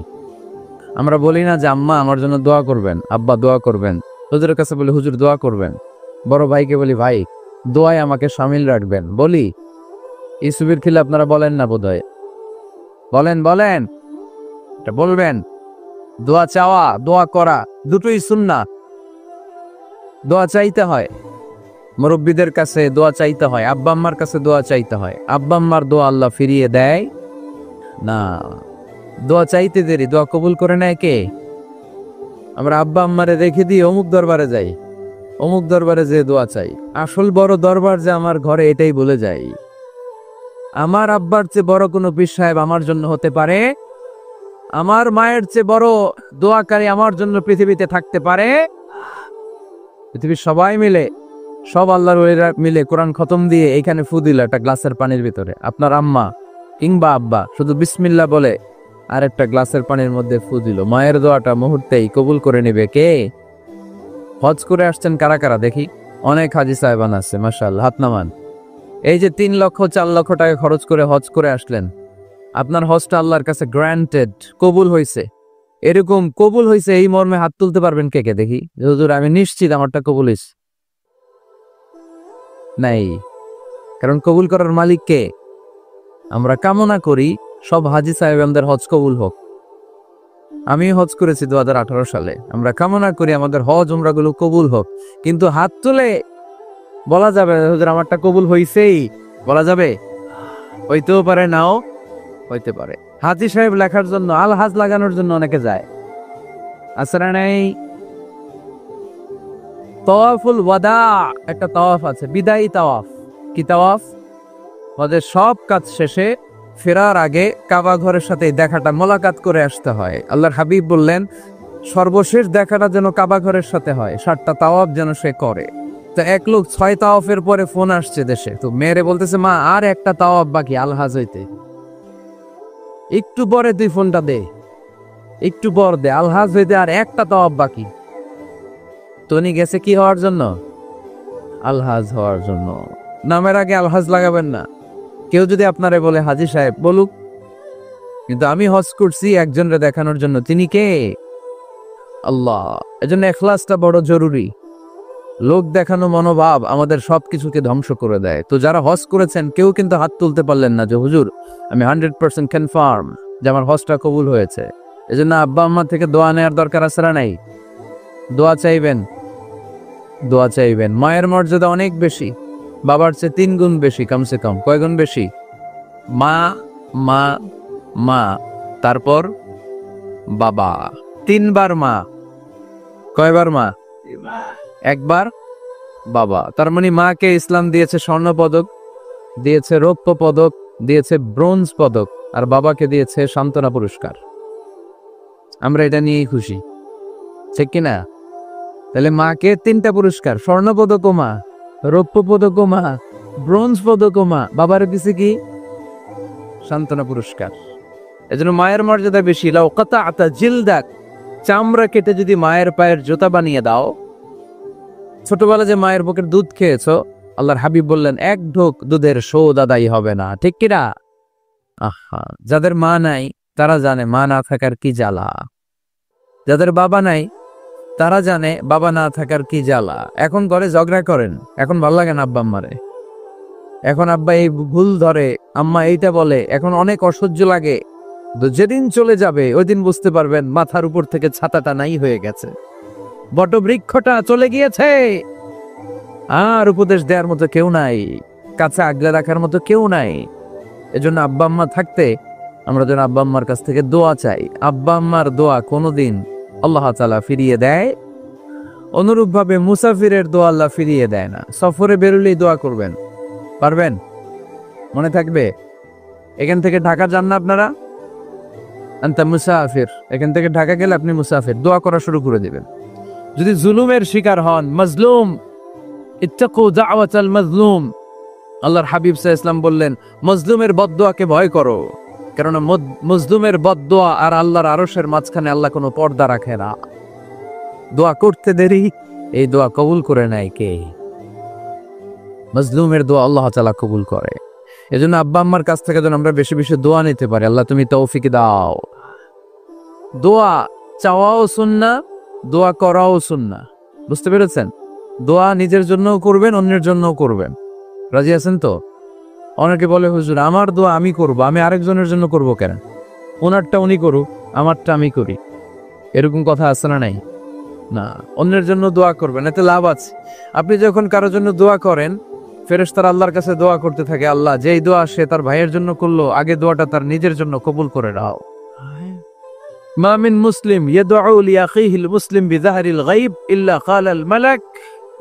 আমরা বলি না যে আম্মা আমার জন্য দোয়া করবেন, আব্বা দোয়া করবেন। হুজুরের কাছে বলি হুজুর দোয়া করবেন। বড় ভাইকে বলি ভাই দোয়ায় আমাকে শামিল রাখবেন। বলি ইসুবির খিলে আপনারা বলেন না বোধহয়? বলেন বলেন, এটা বলবেন। দোয়া চাওয়া, দোয়া করা দুটোই সুন্নাত। দোয়া চাইতে হয়, মুরব্বীদের কাছে দোয়া চাইতে হয়, আব্বা আম্মার কাছে দোয়া চাইতে হয়। আব্বা আম্মার দোয়া আল্লাহ ফিরিয়ে দেয় না। দোয়া চাইতে দেরি, দোয়া কবুল করে নেয় কে? আমরা আব্বা আম্মারে রেখে দিয়ে অমুক দরবারে যাই, অমুক দরবারে যে দোয়া চাই। আসল বড় দরবার যে আমার ঘরে, এটাই বলে যাই। আমার আব্বার চেয়ে বড় কোনো পীর সাহেব আমার জন্য হতে পারে, আমার মায়ের চেয়ে বড় দোয়াকারী আমার জন্য পৃথিবীতে থাকতে পারে? পৃথিবীর সবাই মিলে, সব আল্লাহর ওলিরা মিলে কোরআন খতম দিয়ে এইখানে ফু দিল একটা গ্লাসের পানির ভিতরে, আপনার আম্মা কিংবা আব্বা শুধু বিসমিল্লাহ বলে আর একটা গ্লাসের পানির মধ্যে ফু দিল, মায়ের দোয়াটা মুহূর্তেই কবুল করে নেবে কে? হজ করে আসছেন কারা কারা দেখি? অনেক হাজি সাহেবান আছে, মাশাআল্লাহ, হাত নামান। এই যে 3 লক্ষ 4 লক্ষ টাকা খরচ করে হজ করে আসলেন, আপনার হজটা আল্লাহর কাছে গ্রান্টেড, কবুল হয়েছে। এরকম কবুল হয়েছে এই মর্মে হাত তুলতে পারবেন কে কে দেখি? হুজুর আমি নিশ্চিত আমারটা কবুল হয়েছে। নাই, কারণ কবুল করার মালিক কে? আমরা কামনা করি সব হাজি সাহেবদের হজ কবুল হোক। আমি হজ করেছি 2018 সালে। আমরা কামনা করি আমাদের হজ উমরা গুলো কবুল হোক, কিন্তু হাত তুলে বলা যাবে হুজুর আমারটা কবুল হইছেই? বলা যাবে? হইতেও পারে, নাও হইতে পারে। হাজি সাহেব লেখার জন্য, আল হাজ লাগানোর জন্য অনেকে যায়, আসরা নাই? তাওয়াফুল ওয়াদা একটা তাওয়াফ আছে, বিদায়ী তাওয়াফ। কি তাওয়াফ? ওদের সব কাজ শেষে ফেরার আগে কাবা ঘরের সাথে দেখাটা, মোলাকাত করে আসতে হয়। আল্লাহর হাবিব বললেন সর্বশেষ দেখাটা যেন কাবা ঘরের সাথে হয়, 7টা তাওয়াফ যেন সে করে। তো এক লোক 6 তাওয়াফের পরে ফোন আসছে দেশে, তো মেয়েরে বলতেছে মা আর একটা তাওয়াফ বাকি আলহাজ হইতে, একটু পরে তুই ফোনটা দে, একটু পর দে, আলহাজ হইতে আর একটা তাওয়াফ বাকি। তনি গেছে কি হওয়ার জন্য? আলহাজ হওয়ার জন্য। নামের আগে আলহাজ লাগাবেন না। কেউ যদি আপনারে বলে হাজি সাহেব, বলুক, কিন্তু আমি হজ করছি একজনরে দেখানোর জন্য। তিনি কে? আল্লাহ। এজন্য ইখলাসটা বড় জরুরি। লোক দেখানো মনোভাব আমাদের সবকিছুকে ধ্বংস করে দেয়। তো যারা হজ করেছেন কেউ কিন্তু হাত তুলতে পারলেন না যে হুজুর আমি 100% কনফার্ম যে আমার হজটা কবুল হয়েছে। এজন্য আব্বা আম্মা থেকে দোয়া নেওয়ার দরকার আছে না নাই? দোয়া চাইবেন, দোয়া চাইবেন। মায়ের মর্যাদা অনেক বেশি, বাবার চেয়ে 3 গুণ বেশি, কমসে কম। কয় গুণ বেশি? মা মা মা, তারপর বাবা, 3 বার মা। কয়বার মা? একবার বাবা। তার মানে মাকে ইসলাম দিয়েছে স্বর্ণ পদক, দিয়েছে রৌপ্য পদক, দিয়েছে ব্রোঞ্জ পদক, আর বাবাকে দিয়েছে সান্ত্বনা পুরস্কার। আমরা এটা নিয়েই খুশি, ঠিক কিনা? তাহলে মাকে 3টা পুরস্কার, স্বর্ণ পদকও মা, রৌপ্য পদকও মা, ব্রোঞ্জ পদকও মা, বাবার দিছে কি? সান্ত্বনা পুরস্কার। এজন্য মায়ের মর্যাদা বেশি। লাউ কাতাআতা জিলদাক, চামড়া কেটে যদি মায়ের পায়ের জুতা বানিয়ে দাও। ছোটবেলা যে মায়ের বুকের দুধ খেয়েছো, আল্লাহর হাবিব বললেন 1 ঢোক দুধের শোধ আদায় হবে না, ঠিক কিনা? আহা, যাদের মা নাই তারা জানে মা না থাকার কি জ্বালা। যাদের বাবা নাই তারা জানে বাবা না থাকার কি জ্বালা। এখন ঘরে ঝগড়া করেন, এখন ভালো লাগে না আব্বা আম্মারে, এখন আব্বা এই ভুল ধরে, আম্মা এইটা বলে, এখন অনেক অসহ্য লাগে। তো যেদিন চলে যাবে ওই দিন বুঝতে পারবেন মাথার উপর থেকে ছাতাটা নাই হয়ে গেছে, বটবৃক্ষটা চলে গিয়েছে, আর উপদেশ দেওয়ার মতো কেউ নাই, কাছে আগলে রাখার মতো কেউ নাই। এজন্য আব্বা আম্মা থাকতে আমরা যেন আব্বা আম্মার কাছ থেকে দোয়া চাই। আব্বা আম্মার দোয়া কোনোদিন আল্লাহ তাআলা ফিরিয়ে দেয়, অনুরূপ ভাবে মুসাফিরের দোয়া আল্লাহ ফিরিয়ে দেয় না। সফরে বেরোলেই দোয়া করবেন, পারবেন? মনে থাকবে? এখান থেকে ঢাকা যান না আপনারা, আনতা মুসাফির, এখান থেকে ঢাকা গেলে আপনি মুসাফির, দোয়া করা শুরু করে দিবেন। যদি জুলুমের শিকার হন, মাজলুম, ইত্তাকু দাওয়াতাল মাজলুম, আল্লাহর হাবিব সাল্লাল্লাহু আলাইহি ওয়াসাল্লাম বললেন মজলুমের বদদোয়াকে ভয় করো, কারণ মজলুমের বদদোয়া আর আল্লাহর আরশের মাঝখানে আল্লাহ কোনো পর্দা রাখে না। দোয়া করতে দেরি, এই দোয়া কবুল করে নেয় কে? মজলুমের দোয়া আল্লাহ তাআলা কবুল করে। এজন্য আব্বা আম্মার কাছ থেকে যেন আমরা বেশি বেশি দোয়া নিতে পারি। আল্লাহ তুমি তৌফিক দাও। দোয়া চাওয়াও সুন্নাহ, দোয়া করাও সুন্নাহ। বুঝতে পেরেছেন? দোয়া নিজের জন্যও করবেন, অন্যের জন্যও করবেন। রাজি আছেন তো? অনেকে বলে হুজুর আমার দোয়া আমি করব, আমি আরেকজনের জন্য করব কেন? ওনারটা উনি করুক, আমারটা আমি করি, এরকম কথা আছে না নাই? না, অন্যের জন্য দোয়া করবেন, এতে লাভ আছে। আপনি যখন কারোর জন্য দোয়া করেন, ফেরেশতারা আল্লাহর কাছে দোয়া করতে থাকে, আল্লাহ যেই দোয়া সে তার ভাইয়ের জন্য করলো, আগে দোয়াটা তার নিজের জন্য কবুল করে নাও। মা মিন মুসলিম ইয়াদউ লিআখিহিল মুসলিম বিযাহরিল গায়ব ইল্লা ক্বালাল মালাক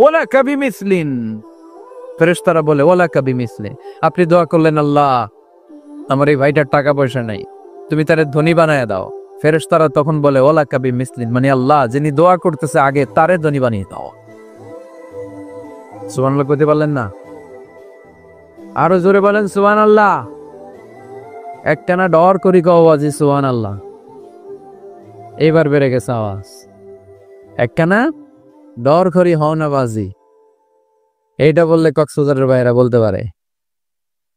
ওয়ালাকা বিমিসলিন। ফেরেশতারা বলে ওয়ালাকা বিমিসলি, আপনি দোয়া করলেন আল্লাহ আমার এই ভাইটার টাকা পয়সা নাই, তুমি তারে ধনী বানায় দাও। ফেরেশতারা তখন বলে ওয়ালাকা বিমিসলিন, মানে আল্লাহ যিনি দোয়া করতেছে আগে তারে ধনী বানিয়ে দাও। সুবহানাল্লাহ কইতে পারলেন না? আরো জোরে বলেন সুবহানাল্লাহ। একটানা ডর করি কও বাজি সুবহানাল্লাহ। এইবার বেড়ে গেছে আওয়াজ। একটানা ডর করি হও না বাজি, এইটা বললে কক্সবাজারের ভাইরা বলতে পারে।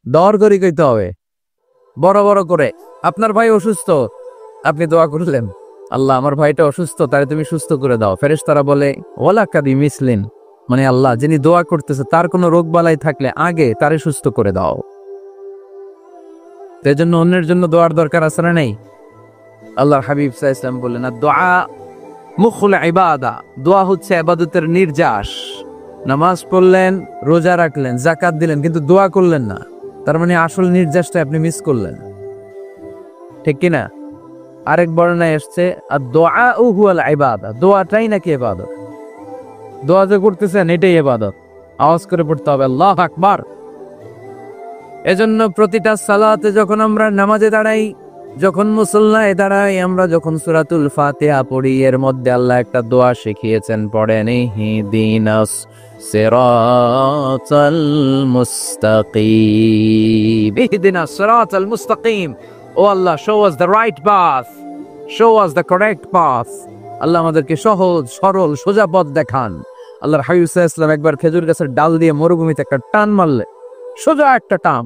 ডর করি কইতে হবে বড় বড় করে। আপনার ভাই অসুস্থ, আপনি দোয়া করলেন আল্লাহ আমার ভাইটা অসুস্থ, তারে তুমি সুস্থ করে দাও। ফেরেশতারা বলে ওয়ালাকা বিমিসলিন, মানে আল্লাহ যিনি দোয়া করতেছে তার কোনো রোগ বালাই থাকলে আগে তারে সুস্থ করে দাও। এর জন্য অন্যের জন্য দোয়ার দরকার আছে না নেই? আল্লাহর হাবিব সাল্লাল্লাহু আলাইহি ওয়াসাল্লাম বললেন দোয়া মুখুল ইবাদা, দোয়া হচ্ছে ইবাদতের নির্যাস। নামাজ পড়লেন, রোজা রাখলেন, যাকাত দিলেন, কিন্তু দোয়া করলেন না, তার মানে আসল নির্যাসটা আপনি মিস করলেন, ঠিক কি না? আরেক বর্ণনায় এসেছে আদ-দুআ হুয়াল ইবাদা, দোয়াটাই নাকি ইবাদত। দোয়া যে করতেছেন এটাই ইবাদত। আওয়াজ করে পড়তে হবে আল্লাহু আকবার। এজন্য প্রতিটা সালাতে যখন আমরা নামাজে দাঁড়াই, যখন মুসল্লায় দাঁড়াই, আমরা যখন সূরাতুল ফাতিহা পড়ি, এর মধ্যে আল্লাহ একটা দোয়া শিখিয়েছেন, পড়েন ইহদিনাস সিরাতাল মুস্তাকিম, ইহদিনাস সিরাতাল মুস্তাকিম। ও আল্লাহ, show us the right path, show us the correct path। আল্লাহ আমাদেরকে সহজ সরল সোজা পথ দেখান। আল্লাহর হাবিব সাল্লাল্লাহু আলাইহি ওয়াসাল্লাম একবার খেজুর গাছের ডাল দিয়ে মরুভূমিতে একটা টান মারলে, সোজা একটা টান,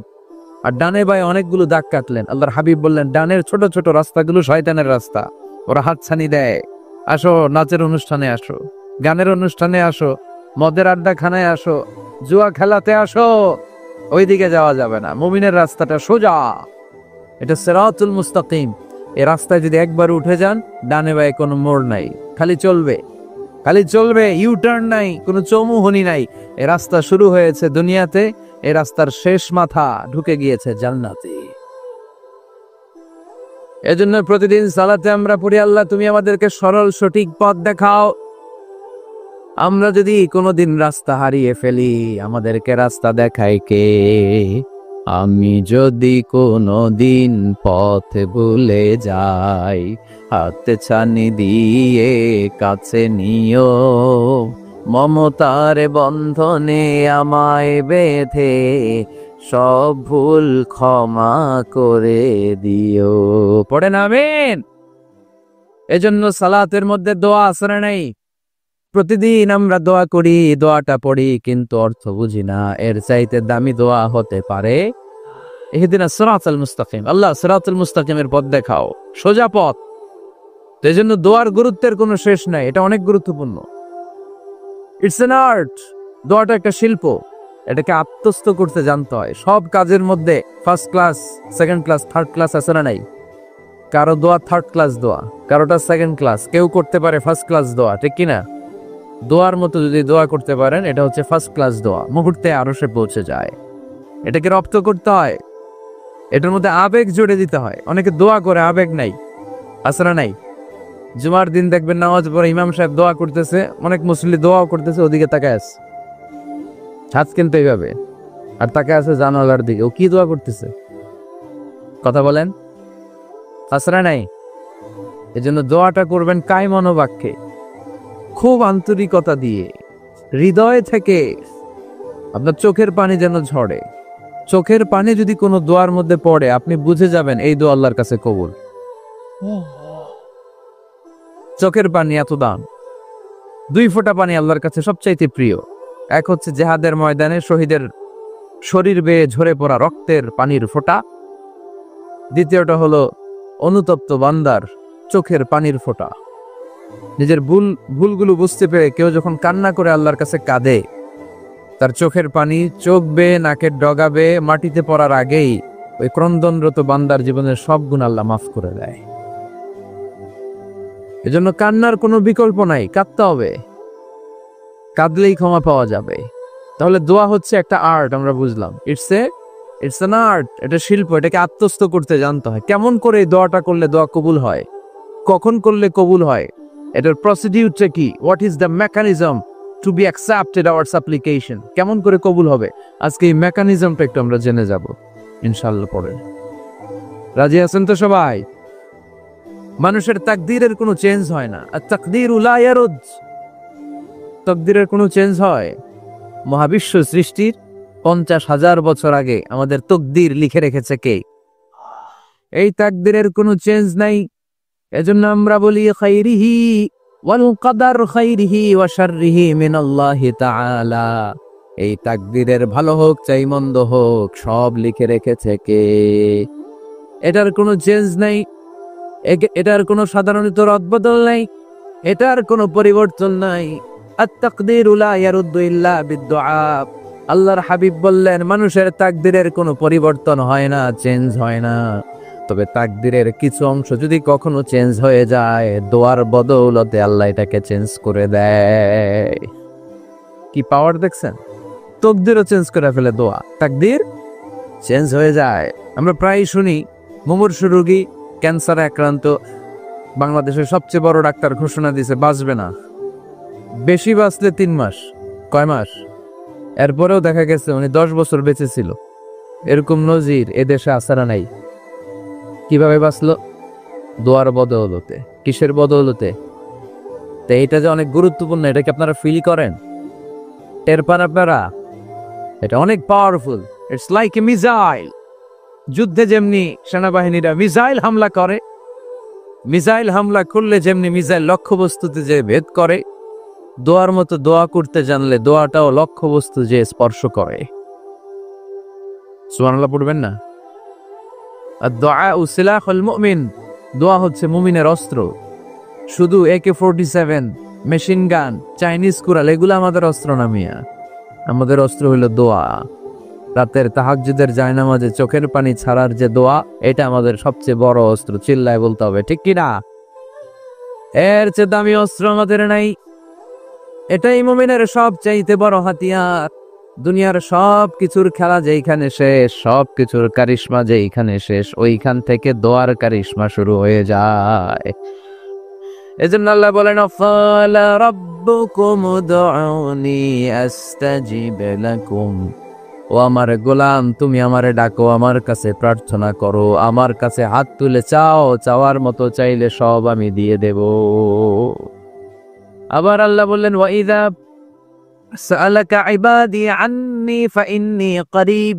আর ডানে বায়ে অনেকগুলো দাগ কাটলেন। আল্লাহর হাবিব বললেন ডানের ছোট ছোট রাস্তাগুলো শয়তানের রাস্তা, ওরা হাতছানি দেয়, আসো নাচের অনুষ্ঠানে আসো, গানের অনুষ্ঠানে আসো, মদের আড্ডা খানায় আসো, জুয়া খেলাতে আসো, ওইদিকে যাওয়া যাবে না। মুমিনের রাস্তাটা সোজা, এটা সিরাতুল মুস্তাকিম। এই রাস্তায় যদি একবার উঠে যান, ডানে বায়ে কোনো মোড় নাই, খালি চলবে, খালি চলবে, ইউ টার্ন নাই, কোনো চৌমুহনি নাই। এই রাস্তা শুরু হয়েছে দুনিয়াতে, এই রাস্তার শেষ মাথা ঢুকে গিয়েছে জান্নাতে। এজন্য প্রতিদিন সালাতে আমরা পড়ি, আল্লাহ তুমি আমাদেরকে সরল সঠিক পথ দেখাও। আমরা যদি কোনোদিন রাস্তা হারিয়ে ফেলি, আমাদেরকে রাস্তা দেখায় কে? আমি যদি কোনোদিন পথ ভুলে যাই, হাতে ছানি দিয়ে কাছে নিও, মমতার বন্ধনে আমায় বেঁধে সব ভুল ক্ষমা করে দিও। পড়েন আমিন। এজন্য সালাতের মধ্যে দোয়া আসরে নাই। প্রতিদিন আমরা দোয়া করি, দোয়াটা পড়ি, কিন্তু অর্থ বুঝি না। এর চাইতে দামি দোয়া হতে পারে ইহদিনাস সিরাতাল মুস্তাকিম, আল্লাহ সিরাতুল মুস্তাকিমের পথ দেখাও, সোজা পথ। এই জন্য দোয়ার গুরুত্বের কোনো শেষ নাই, এটা অনেক গুরুত্বপূর্ণ। It's an art. দোয়াটা একটা শিল্প, এটাকে আত্মস্থ করতে জানতে হয়। সব কাজের মধ্যে first class, second class, third class আছে না নাই? কারো দোয়া থার্ড ক্লাস দোয়া, কারোটা সেকেন্ড ক্লাস, কেউ করতে পারে ফার্স্ট ক্লাস দোয়া, ঠিক কিনা? দোয়ার মতো যদি দোয়া করতে পারেন, এটা হচ্ছে ফার্স্ট ক্লাস দোয়া, মুহূর্তে আরশে পৌঁছে যায়। এটাকে রপ্ত করতে হয়, এটার মধ্যে আবেগ জুড়ে দিতে হয়। অনেকে দোয়া করে আবেগ নাই, আসরা নাই। জুমার দিন দেখবেন নামাজ পড়ে ইমাম সাহেব দোয়া করতেছে, অনেক মুসল্লি দোয়াও করতেছে, ওদিকে তাকায় আছে, ছাদ কিন্তু এইভাবে, আর তাকায় আছে জানালার দিকে, ও কি দোয়া করতেছে? কথা বলেন, আসরা নাই। এজন্য দোয়াটা করবেন কায় মনোবাক্যে, খুব আন্তরিকতা দিয়ে, হৃদয় থেকে। আপনার চোখের পানি যেন ঝরে। চোখের পানি যদি কোনো দোয়ার মধ্যে পড়ে, আপনি বুঝে যাবেন এই দোয়া আল্লাহর কাছে কবুল। চোখের পানি এত দাম। 2 ফোঁটা পানি আল্লাহর কাছে সবচাইতে প্রিয়। এক হচ্ছে জিহাদের ময়দানে শহীদের শরীর বেয়ে ঝরে পড়া রক্তের পানির ফোঁটা, দ্বিতীয়টা হলো অনুতপ্ত বান্দার চোখের পানির ফোঁটা। নিজের ভুলগুলো বুঝতে পেরে কেউ যখন কান্না করে আল্লাহর কাছে কাঁদে, তার চোখের পানি চোখ বেয়ে নাকের ডগা বেয়ে মাটিতে পড়ার আগেই ওই ক্রন্দনরত বান্দার জীবনের সব গুণ আল্লাহ মাফ করে দেয়। এজন্য কান্নার কোনো বিকল্প নাই, কাঁদতে হবে, কাঁদলেই ক্ষমা পাওয়া যাবে। তাহলে দোয়া হচ্ছে একটা আর্ট, আমরা বুঝলাম। ইটস এন আর্ট, এটা শিল্প, এটাকে আত্মস্থ করতে জানতে হয়। কেমন করে এই দোয়াটা করলে দোয়া কবুল হয়, কখন করলে কবুল হয়, এটার প্রসিডিউরটা কি, what is the mechanism two be accepted hour সাপ্লিকেশন, কেমন করে কবুল হবে, আজকে এই মেকানিজমটা একটু আমরা জেনে যাব ইনশাআল্লাহ। পড়ে রাজি আছেন তো সবাই? মানুষের তাকদীরের কোনো চেঞ্জ হয় না, আর তাকদীরু লা ইয়ারুদ, তাকদীরের কোনো চেঞ্জ হয়? মহাবিশ্ব সৃষ্টির 50,000 বছর আগে আমাদের তাকদীর লিখে রেখেছে কে? এই তাকদীরের কোনো চেঞ্জ নাই। এজন্য আমরা বলি খাইরিহি ওয়াল কদর খাইরিহি ওয়া শাররিহি মিনাল্লাহি তাআলা। এই তাকদীরের ভালো হোক চাই মন্দ হোক, সব লিখে রেখেছে কে? এটার কোনো চেঞ্জ নাই, এটার কোনো সাধারণত রদবদল নাই, এটার কোনো পরিবর্তন নাই। আত-তাকদীরু লা ইয়ারুদ্দু ইল্লা বিদ-দুআ। আল্লাহর হাবিব বললেন, মানুষের তাকদীরের কোনো পরিবর্তন হয় না, চেঞ্জ হয় না। তবে তাকদীরের কিছু অংশ যদি কখনো চেঞ্জ হয়ে যায়, দোয়ার বদৌলতে আল্লাহ এটাকে চেঞ্জ করে দেয়। কি পাওয়ার দেখছেন? তাকদীরও চেঞ্জ করে ফেলে দোয়া, তাকদীর চেঞ্জ হয়ে যায়। আমরা প্রায় শুনি মুমূর্ষু রোগী, ক্যান্সারে আক্রান্ত, বাংলাদেশের সবচেয়ে বড় ডাক্তার ঘোষণা দিয়েছে বাঁচবে না, বেশি বাঁচলে 3 মাস। কয় মাস? এরপরেও দেখা গেছে উনি 10 বছর বেঁচে ছিল। এরকম নজির এদেশে আসারা নাই। কিভাবে বাঁচলো? দোয়ার বদৌলতে। কিসের বদৌলতে? তো এটা যে অনেক গুরুত্বপূর্ণ, এটা কি আপনারা ফিল করেন, টের পান আপনারা? এটা অনেক powerful. It's like a missile. যুদ্ধে যেমনি সেনাবাহিনীরা মিসাইল হামলা করে, মিসাইল হামলা করলে যেমনি মিসাইল লক্ষ্যবস্তুতে যে ভেদ করে, দোয়ার মতো দোয়া করতে জানলে দোয়াটাও লক্ষ্যবস্তু যে স্পর্শ করে। সুবহানাল্লাহ পড়বেন না? আদ-দুআউ সিলাহুল মুমিন। দোয়া হচ্ছে মুমিনের অস্ত্র। শুধু AK-47 মেশিন গান, চাইনিজ কুড়াল, এগুলো আমাদের অস্ত্র না মিয়া। আমাদের অস্ত্র হইলো দোয়া। রাতের তাহাজ্জুদের জায়নামাজে চোখের পানি ছাড়ার যে দোয়া, এটা আমাদের সবচেয়ে বড় অস্ত্র। চিল্লায় বলতে হবে, ঠিক কিনা? এর চেয়ে দামি অস্ত্র আমাদের নাই। এটাই মুমিনের সবচাইতে বড় হাতিয়ার। দুনিয়ার সব কিছুর খেলা যেইখানে শেষ, সব কিছুর কারিশমা যেইখানে শেষ, ওইখান থেকে দোয়ার কারিশমা শুরু হয়ে যায়। এজন্য আল্লাহ বলেন, ফালা রাব্বুকুম উদউনি আস্তাজিব লাকুম। ও আমার গোলাম, তুমি আমারে ডাকো, আমার কাছে প্রার্থনা করো, আমার কাছে হাত তুলে চাও, চাওয়ার মতো চাইলে সব আমি দিয়ে দেব। আবার আল্লাহ বললেন, ওয়াইদা সাআলাকা ইবাদি আন্নী ফাইন্নী করিব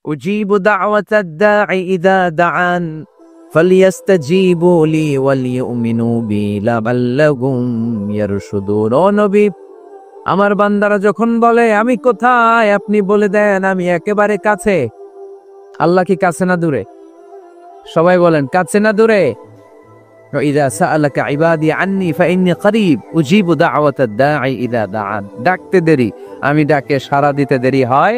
উজিবু দাওয়াতাদ দাঈ ইযা দাআন ফালিয়াস্তাজিবু লি ওয়ালিউমিনু বি লাআল্লাহুম ইয়ারশুদুন। ও নবী, আমার বান্দারা যখন বলে আমি কোথায়, আপনি বলে দেন আমি একেবারে কাছে। আল্লাহ কি কাছে না দূরে? সবাই বলেন, কাছে না দূরে? ইযা সাআলাকা ইবাদি আন্নী ফাইন্নী করিব উজিবু দাওয়াতাদ দাঈ ইযা দাআন। ডাকতে দেরি, আমি ডাকে সাড়া দিতে দেরি হয়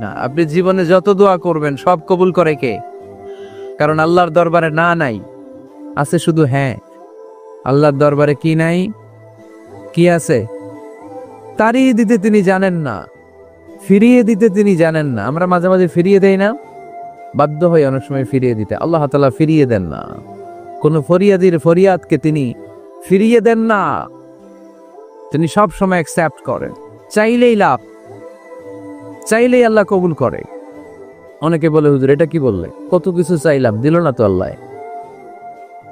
না। আপনি জীবনে যত দোয়া করবেন সব কবুল করে কে? কারণ আল্লাহর দরবারে না নাই, আছে শুধু হ্যাঁ। আল্লাহর দরবারে কি নাই? কি আছে? তাড়িয়ে দিতে তিনি জানেন না, ফিরিয়ে দিতে তিনি জানেন না। আমরা মাঝে মাঝে ফিরিয়ে দেই না, বাধ্য হয়ে অনেক সময় ফিরিয়ে দিতে। আল্লাহ তাআলা ফিরিয়ে দেন না, কোন ফরিয়াদির ফরিয়াদকে তিনি ফিরিয়ে দেন না। তিনি সব সময় অ্যাকসেপ্ট করেন। চাইলেই লাভ, চাইলেই আল্লাহ কবুল করে। অনেকে বলে, হুজুর এটা কি বললে, কত কিছু চাইলাম দিল না তো আল্লাহ।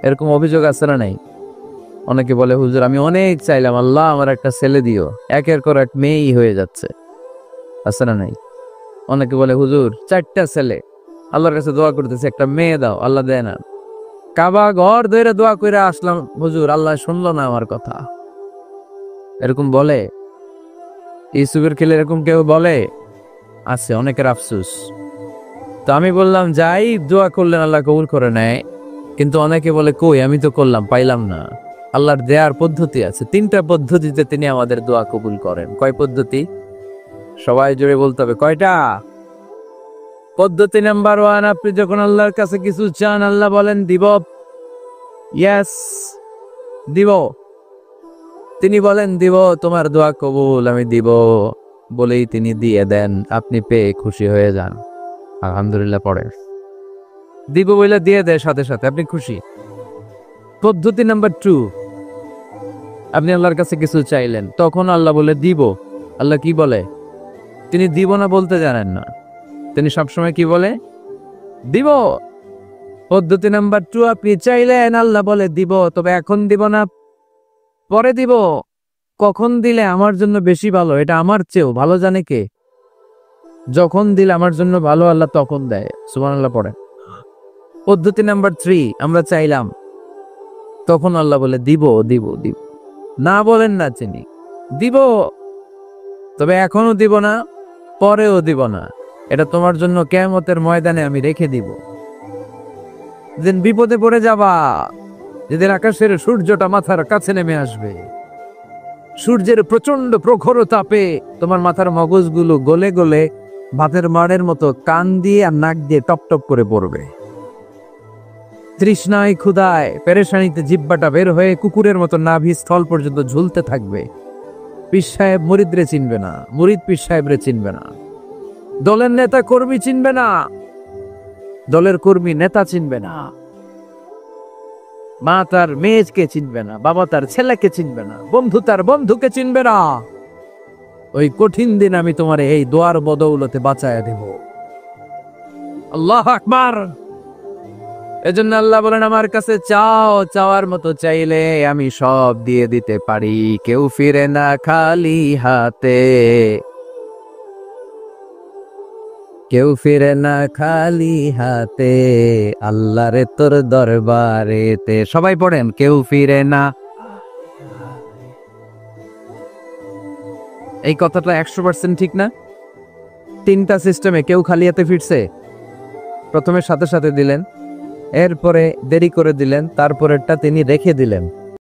এরকম অভিযোগ আছে না নাই? অনেকে বলে, হুজুর আমি অনেক চাইলাম, আল্লাহ আমার একটা ছেলে দিও, একের পর এক মেয়েই হয়ে যাচ্ছে। আছে না নাই? অনেকে বলে, হুজুর 4টা ছেলে, আল্লাহর কাছে দোয়া করতেছে একটা মেয়ে দাও, আল্লাহ দেয় না। কাবা ঘর ধরে দোয়া করে আসলাম, হুজুর আল্লাহ শুনলো না আমার কথা। এরকম বলে? ইউসুফের খেলে এরকম কেউ বলে? আছে, অনেকের আফসোস। তো আমি বললাম, যাই দোয়া করলেন আল্লাহ কবুল করে নেয়, কিন্তু অনেকে বলে কই আমি তো করলাম পাইলাম না। আল্লাহর দেয়ার পদ্ধতি আছে, 3টা পদ্ধতিতে তিনি আমাদের দোয়া কবুল করেন। কয় পদ্ধতি? সবাই জুড়ে বলতে হবে, কয়টা? পদ্ধতি নাম্বার 1, আপনি যখন আল্লাহর কাছে কিছু চান, আল্লাহ বলেন দিব, ইয়েস দিব। তিনি বলেন দিব, তোমার দোয়া কবুল, আমি দিব, বলেই তিনি দিয়ে দেন। আপনি পেয়ে খুশি হয়ে যান, আলহামদুলিল্লাহ পড়ে। দিব বলে দিয়ে দেয় সাথে সাথে, আপনি খুশি। পদ্ধতি নাম্বার 2, আপনি আল্লাহর কাছে কিছু চাইলেন, তখন আল্লাহ বলে দিব। আল্লাহ কি বলে? তিনি দিব না বলতে জানেন না, তিনি সবসময় কি বলে? দিব। পদ্ধতি নাম্বার 2, আপনি চাইলেন, আল্লাহ বলে দিব, তবে এখন দিব না, পরে দিব। কখন দিলে আমার জন্য বেশি ভালো, এটা আমার চেয়েও ভালো জানে কে? যখন দিলে আমার জন্য ভালো, আল্লাহ তখন দেয়। সুবহানাল্লাহ পড়ে। পদ্ধতি নাম্বার 3, আমরা চাইলাম, তখন আল্লাহ বলে দিব দিব দিব, না বলেন না চিনি, দিব, তবে এখনো দিব না, পরেও দিব না, এটা তোমার জন্য কিয়ামতের ময়দানে আমি রেখে দিব। যেদিন বিপদে পড়ে যাবা, যেদিন আকাশের সূর্যটা মাথার কাছে নেমে আসবে, সূর্যের প্রচন্ড প্রখর তাপে তোমার মাথার মগজগুলো গলে গলে ভাতের মাড়ের মতো কান দিয়ে আর নাক দিয়ে টপ টপ করে পড়বে। তৃষ্ণায় ক্ষুধায় পেরেশানিতে জিহ্বাটা বের হয়ে কুকুরের মতো নাভি স্থল পর্যন্ত ঝুলতে থাকবে। পীর সাহেব মুরিদরে চিনবে না, মুরিদ পীর সাহেবরে চিনবে না, দলের নেতা কর্মী চিনবে না, দলের কর্মী নেতা চিনবে না, মা তার মেয়েকে চিনবে না, বাবা তার ছেলেকে চিনবে না, বন্ধু তার বন্ধুকে চিনবে না। ওই কঠিন দিন আমি তোমার এই দোয়ার বদৌলতে বাঁচায়া দেব। আল্লাহু আকবার। এজন্য আল্লাহ বলেন, আমার কাছে চাও, চাওয়ার মতো চাইলে আমি সব দিয়ে দিতে পারি। কেউ ফিরে না খালি হাতে, কেউ ফিরে না খালি হাতে, আল্লাহরে তোর দরবারেতে। সবাই পড়েন, কেউ ফিরে না। এই কথাটা 100% ঠিক না? 3টা সিস্টেমে কেউ খালি হাতে ফিরছে? প্রথমে সাথে সাথে দিলেন, এরপরে দেরি করে দিলেন, তারপরেরটা তিনি রেখে দিলেন।